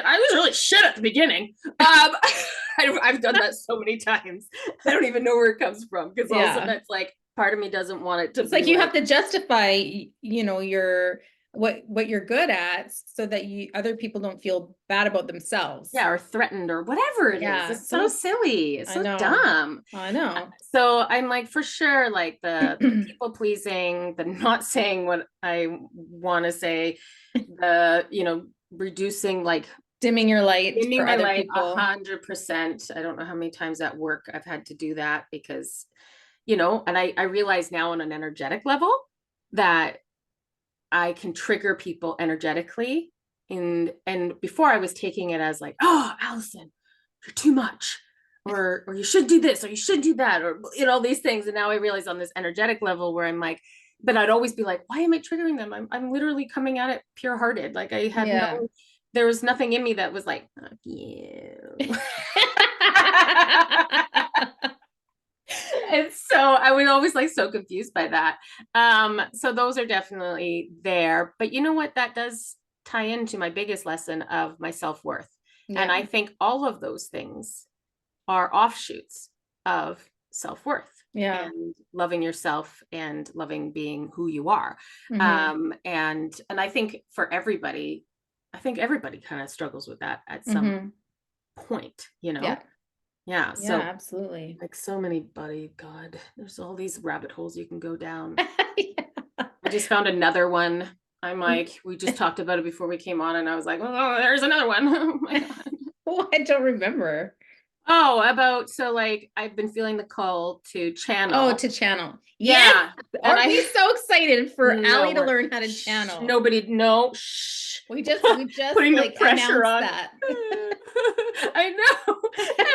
S2: was really shit at the beginning. I've done that so many times, I don't even know where it comes from, because all of a sudden it's like part of me doesn't want it to
S1: it's like you have to justify your what you're good at, so that other people don't feel bad about themselves.
S2: Yeah, or threatened or whatever it is. It's so silly. It's so dumb.
S1: I know.
S2: So I'm like, for sure, like the people pleasing, the not saying what I want to say, the reducing, like
S1: dimming your light for other people.
S2: 100%. I don't know how many times at work I've had to do that, because you know, and I realize now on an energetic level that I can trigger people energetically. And before I was taking it as like, oh, Allison, you're too much. Or you should do this, or you should do that, or you know, these things. And now I realize on this energetic level where I'm like, but I'd always be like, why am I triggering them? I'm literally coming at it pure hearted. Like I had
S1: Yeah.
S2: no, there was nothing in me that was like, fuck you. And so I was always like so confused by that. So those are definitely there. But you know what? That does tie into my biggest lesson of my self-worth. And
S1: Yeah.
S2: I think all of those things are offshoots of self-worth
S1: Yeah.
S2: and loving yourself and loving being who you are. And I think for everybody, I think everybody kind of struggles with that at some point, you know?
S1: Yeah.
S2: Yeah.
S1: Yeah,
S2: So
S1: absolutely.
S2: like so many, buddy, God, there's all these rabbit holes you can go down.
S1: Yeah.
S2: I just found another one. I'm like, we just talked about it before we came on, and I was like, oh, there's another one. Oh my God.
S1: Oh, I don't remember.
S2: Oh, about so like I've been feeling the call to
S1: Oh,
S2: channel.
S1: to channel. Yes.
S2: Yeah. And
S1: Aren't we
S2: I
S1: so excited for
S2: no,
S1: Allie to
S2: we're
S1: learn how to
S2: shh,
S1: channel?
S2: nobody no shh.
S1: We just
S2: Putting the
S1: like
S2: pressure
S1: announced
S2: on.
S1: that.
S2: I know. And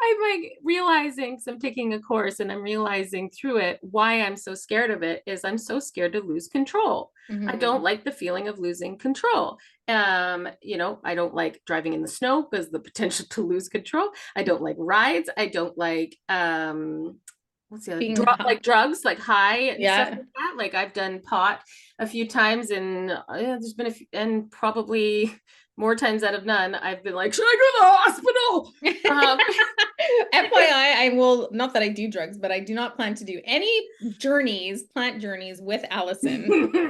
S2: I'm like realizing, because I'm taking a course and I'm realizing through it why I'm so scared of it is I'm so scared to lose control. I don't like the feeling of losing control. You know, I don't like driving in the snow because the potential to lose control. I don't like rides. I don't like what's the other
S1: Being
S2: like drugs, like high and stuff
S1: yeah.
S2: like that. Like I've done pot a few times, and there's been a few, and probably more times out of none, I've been like, should I go to the hospital?
S1: FYI, I will, not that I do drugs, but I do not plan to do any plant journeys with Allison.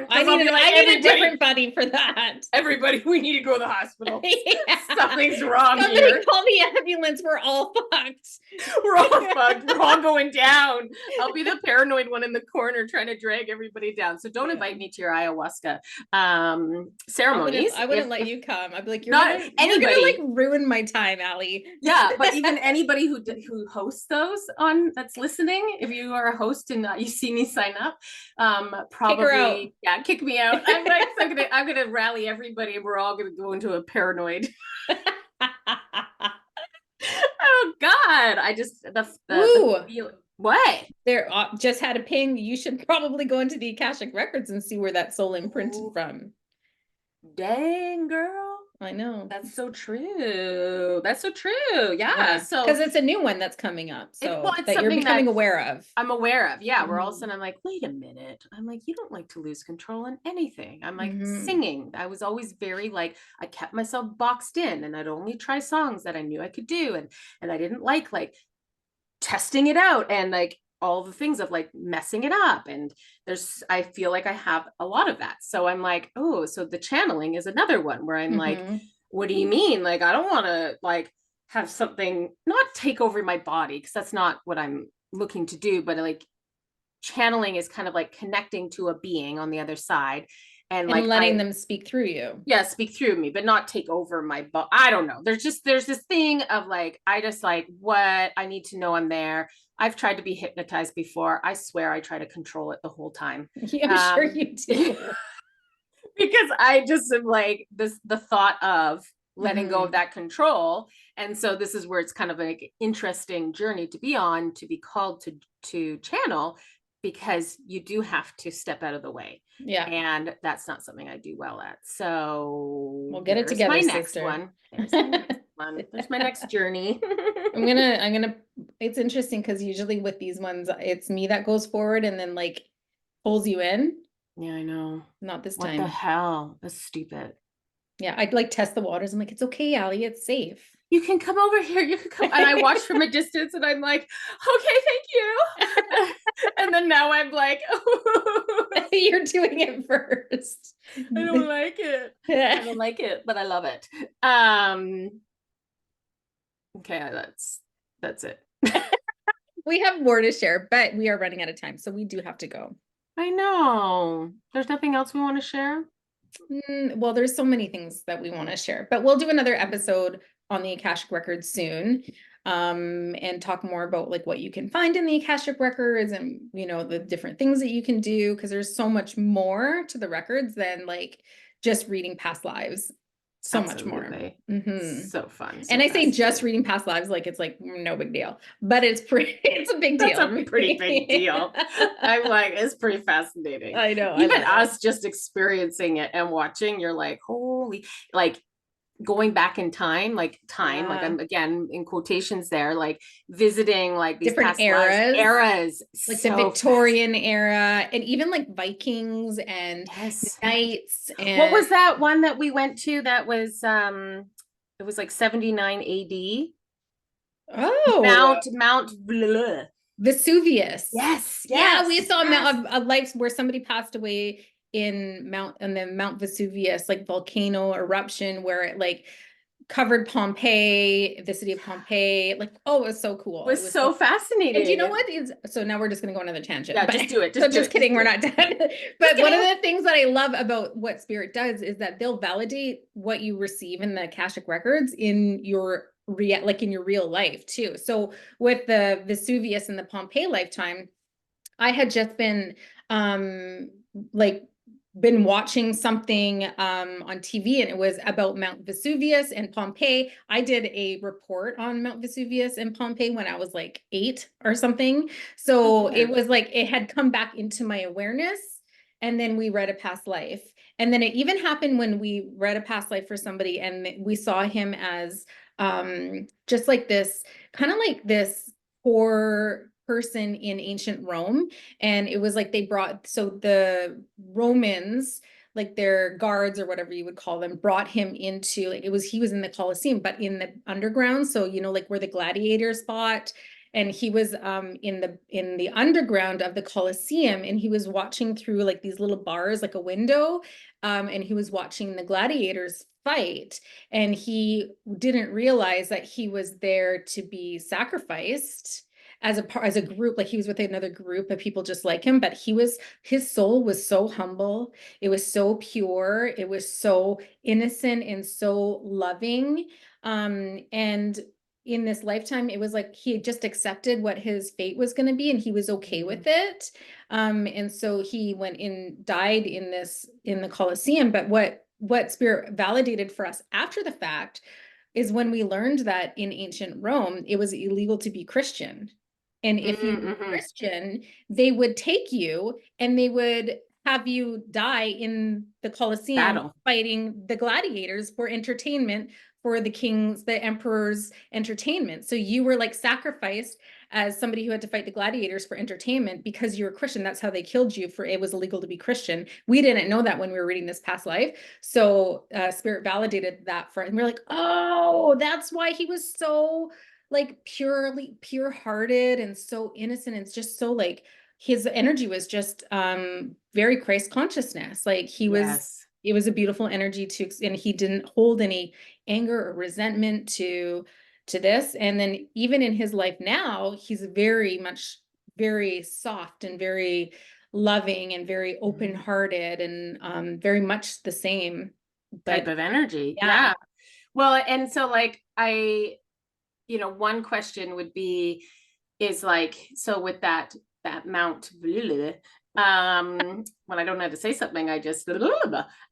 S1: I
S2: I'll
S1: need
S2: be like,
S1: I need a different buddy for that.
S2: everybody, we need to go to the hospital.
S1: Yeah.
S2: Something's wrong
S1: Somebody
S2: here.
S1: call the ambulance. We're all fucked.
S2: We're all fucked. We're all going down. I'll be the paranoid one in the corner trying to drag everybody down. So don't invite me to your ayahuasca ceremonies.
S1: I wouldn't let you come. I'd be like,
S2: Not
S1: you're gonna like
S2: anybody.
S1: ruin my time, Allie.
S2: Yeah, but even anybody who hosts those on that's listening, if you are a host and you see me sign up,
S1: Kick her out.
S2: probably kick me out. I'm like, I'm gonna rally everybody, and we're all gonna go into a paranoid. Oh God, I just the feeling. What?
S1: There just had a ping. You should probably go into the Akashic Records and see where that soul imprinted from.
S2: Dang, girl.
S1: I know.
S2: That's so true. That's so true. Yeah. So
S1: because it's a new one that's coming up. So
S2: it's
S1: that you're becoming aware of.
S2: I'm aware of. Yeah. Where all of a sudden I'm like, wait a minute. I'm like, you don't like to lose control in anything. I'm like singing. I was always very like, I kept myself boxed in, and I'd only try songs that I knew I could do. And I didn't like testing it out and like all the things of like messing it up. And I feel like I have a lot of that. So I'm like, oh, so the channeling is another one where I'm like, what do you mean? Like, I don't want to like have something not take over my body, because that's not what I'm looking to do. But like channeling is kind of like connecting to a being on the other side and like
S1: letting them speak through you.
S2: Yeah, speak through me, but not take over my body. I don't know. There's this thing of like, I just like what I need to know I'm there. I've tried to be hypnotized before. I swear I try to control it the whole time.
S1: Yeah, I'm sure you do.
S2: Because I just am like the thought of letting go of that control. And so this is where it's kind of like interesting journey to be on, to be called to channel, because you do have to step out of the way.
S1: Yeah.
S2: And that's not something I do well at. So
S1: we'll get it together,
S2: my
S1: sister.
S2: Next one. There's my next one. There's my next journey.
S1: I'm gonna it's interesting because usually with these ones it's me that goes forward and then like pulls you in.
S2: Yeah, I know.
S1: Not this time.
S2: What the hell? That's stupid.
S1: Yeah, I'd like test the waters. I'm like, it's okay, Allie, it's safe.
S2: You can come over here. You can come. And I watch from a distance and I'm like, okay, thank you. And then now I'm like,
S1: you're doing it first.
S2: I don't like it. I don't like it, but I love it. Okay, that's it.
S1: We have more to share, but we are running out of time, so we do have to go.
S2: I know. There's nothing else we want to share?
S1: Well, there's so many things that we want to share, but we'll do another episode on the Akashic Records soon. and talk more about like what you can find in the Akashic records and, you know, the different things that you can do, because there's so much more to the records than like just reading past lives. So much more.
S2: Absolutely.
S1: Mm-hmm.
S2: So fun,
S1: And
S2: so
S1: I say just
S2: fascinating.
S1: reading past lives like it's like no big deal, but it's pretty, it's a big
S2: That's
S1: deal.
S2: a pretty big
S1: Really.
S2: deal. I'm like, it's pretty fascinating.
S1: I know, I
S2: Even
S1: love it.
S2: us just experiencing it and watching, you're like, holy, like going back in time, like
S1: Yeah.
S2: I'm again in quotations there, like visiting like these
S1: Different
S2: past lives,
S1: eras,
S2: eras.
S1: like the
S2: So
S1: Victorian
S2: fascinating.
S1: era, and even like Vikings and
S2: Yes.
S1: knights
S2: What
S1: and
S2: was that one that we went to that was it was like 79 AD?
S1: oh,
S2: Mount blah.
S1: Vesuvius.
S2: Yes,
S1: Yeah, we
S2: yes,
S1: saw
S2: yes.
S1: a life where somebody passed away in the Mount Vesuvius, like volcano eruption, where it like covered Pompeii, the city of Pompeii. Like, oh, it was so cool. It
S2: Was
S1: was so
S2: so
S1: cool. And you know
S2: fascinating.
S1: what? So now we're just going to go another tangent.
S2: Yeah,
S1: But
S2: just do it.
S1: so
S2: Just do
S1: just
S2: it. Just
S1: kidding,
S2: do
S1: we're
S2: it.
S1: not done.
S2: Just
S1: But one of
S2: kidding.
S1: the things that I love about what Spirit does is that they'll validate what you receive in the Akashic records in your like in your real life too. So with the Vesuvius and the Pompeii lifetime, I had just been like been watching something on TV, and it was about Mount Vesuvius and Pompeii. I did a report on Mount Vesuvius and Pompeii when I was like 8 or something.
S2: Oh,
S1: So it
S2: good.
S1: was like it had come back into my awareness. And then we read a past life. And then it even happened when we read a past life for somebody and we saw him as just like this kind of like this poor person in ancient Rome. And it was like they brought, so the Romans, like their guards or whatever you would call them, brought him into, like, it was, he was in the Colosseum, but in the underground. So, you know, like where the gladiators fought. And he was in the underground of the Colosseum, and he was watching through like these little bars, like a window, and he was watching the gladiators fight. And he didn't realize that he was there to be sacrificed as a group. Like he was with another group of people just like him, but his soul was so humble, it was so pure, it was so innocent and so loving. And in this lifetime, it was like he had just accepted what his fate was going to be, and he was okay with it. And so he went in, died in the Colosseum. But what Spirit validated for us after the fact is when we learned that in ancient Rome, it was illegal to be Christian. And if you were
S2: Mm-hmm.
S1: Christian, they would take you and they would have you die in the Colosseum
S2: Battle.
S1: fighting the gladiators for entertainment, for the king's, the emperor's entertainment. So you were like sacrificed as somebody who had to fight the gladiators for entertainment because you were Christian. That's how they killed you, for it was illegal to be Christian. We didn't know that when we were reading this past life. So Spirit validated that for, and we're like, oh, that's why he was so like pure hearted and so innocent, and just so like his energy was just very Christ consciousness. Like he was,
S2: Yes.
S1: it was a beautiful energy to, and he didn't hold any anger or resentment to this. And then even in his life now, he's very much very soft and very loving and very open-hearted and very much the same.
S2: Type
S1: But
S2: of energy.
S1: yeah.
S2: Yeah. Well, and so like one question would be is like, so with that Mount when I don't know how to say something, I just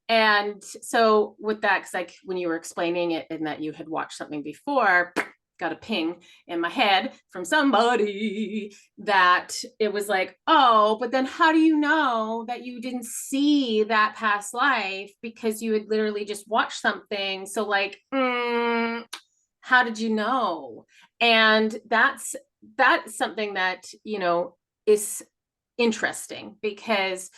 S2: and so with that, because like when you were explaining it and that you had watched something before, got a ping in my head from somebody that it was like, oh, but then how do you know that you didn't see that past life because you had literally just watched something? So like, how did you know? And that's something that is interesting, because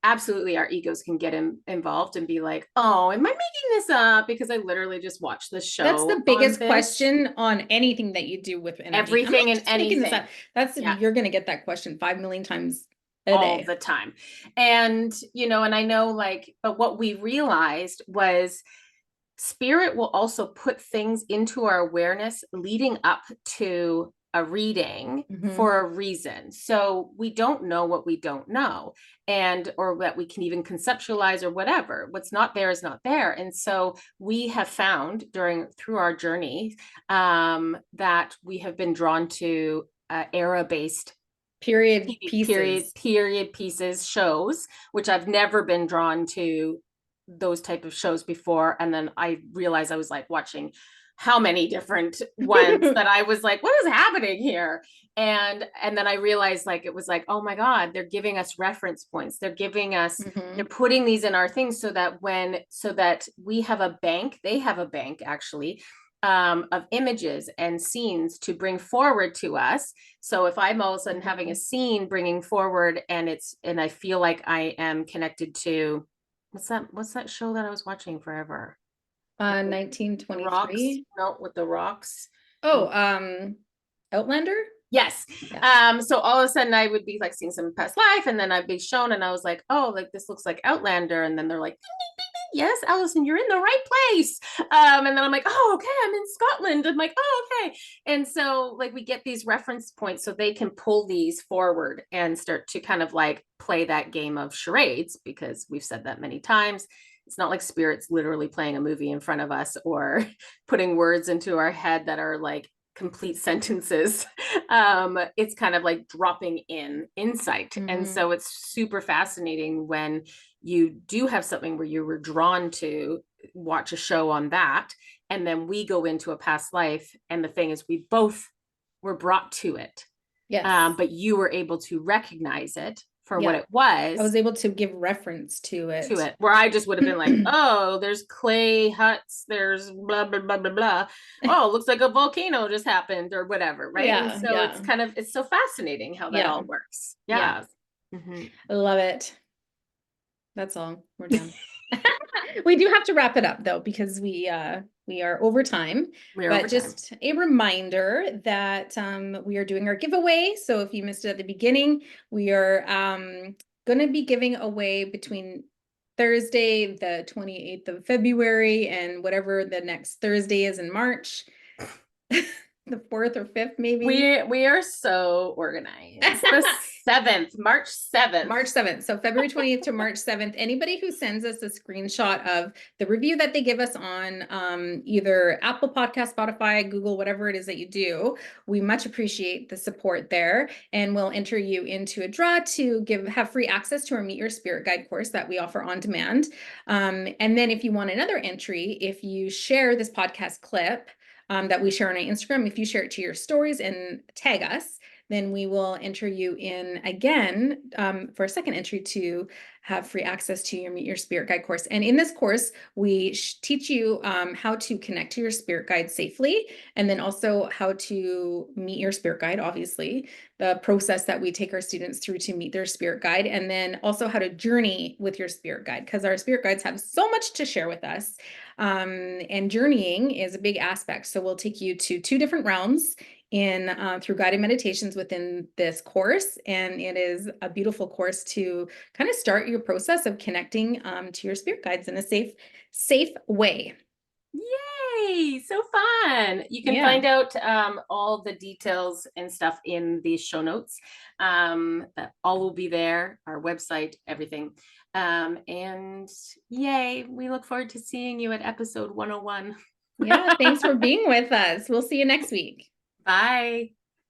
S2: absolutely our egos can get involved and be like, oh, am I making this up because I literally just watched the
S1: That's
S2: show
S1: the
S2: on
S1: biggest
S2: this?
S1: question on anything that you do with energy. Am I
S2: Everything and
S1: just making this up?
S2: anything.
S1: That's,
S2: Yeah,
S1: you're going to get that question 5 million times a
S2: all
S1: day.
S2: the time. And and I know, like, but what we realized was spirit will also put things into our awareness leading up to a reading for a reason. So we don't know what we don't know, and or that we can even conceptualize or whatever. What's not there is not there. And so we have found through our journey that we have been drawn to era-based
S1: period
S2: TV,
S1: pieces.
S2: period pieces, shows, which I've never been drawn to those type of shows before. And then I realized I was like watching how many different ones that I was like, what is happening here? And then I realized like it was like, oh my God, they're giving us reference points. They're giving us, they're putting these in our things so that we have a bank, they have a bank actually, of images and scenes to bring forward to us. So if I'm all of a sudden having a scene bringing forward, and I feel like I am connected to what's that show that I was watching forever?
S1: 1923.
S2: No, with the rocks.
S1: Oh, Outlander.
S2: Yes. So all of a sudden I would be like seeing some past life, and then I'd be shown, and I was like, oh, like this looks like Outlander. And then they're like, ding, ding, ding, ding. Yes, Allison, you're in the right place. And then I'm like, oh, okay, I'm in Scotland. I'm like, oh, okay. And so like we get these reference points so they can pull these forward and start to kind of like play that game of charades, because we've said that many times. It's not like spirits literally playing a movie in front of us or putting words into our head that are like complete sentences. It's kind of like dropping in insight. And so it's super fascinating when you do have something where you were drawn to watch a show on that, and then we go into a past life, and the thing is we both were brought to it.
S1: Yes.
S2: But you were able to recognize it for what it was.
S1: I was able to give reference to it.
S2: Where I just would have been like, oh, there's clay huts, there's blah blah blah blah blah. Oh, looks like a volcano just happened or whatever, right?
S1: Yeah,
S2: and so it's so fascinating how that all works. Yeah.
S1: I love it. That's all. We're done. We do have to wrap it up though, because we are over time. Just a reminder that we are doing our giveaway. So if you missed it at the beginning, we are going to be giving away between Thursday, the 28th of February, and whatever the next Thursday is in March. The 4th or 5th, maybe.
S2: We are so organized. The 7th, March 7th.
S1: March 7th. So February 20th to March 7th. Anybody who sends us a screenshot of the review that they give us on either Apple Podcast, Spotify, Google, whatever it is that you do, we much appreciate the support there. And we'll enter you into a draw to have free access to our Meet Your Spirit Guide course that we offer on demand. And then if you want another entry, if you share this podcast clip, that we share on our Instagram, if you share it to your stories and tag us, then we will enter you in again for a second entry to have free access to your Meet Your Spirit Guide course. And in this course, we teach you how to connect to your spirit guide safely, and then also how to meet your spirit guide, obviously, the process that we take our students through to meet their spirit guide, and then also how to journey with your spirit guide, because our spirit guides have so much to share with us. And journeying is a big aspect. So we'll take you to 2 different realms through guided meditations within this course. And it is a beautiful course to kind of start your process of connecting to your spirit guides in a safe way.
S2: Yay, so fun. You can find out all the details and stuff in the show notes. That all will be there, our website, everything. And yay, we look forward to seeing you at episode 101.
S1: Yeah, thanks for being with us. We'll see you next week.
S2: Bye.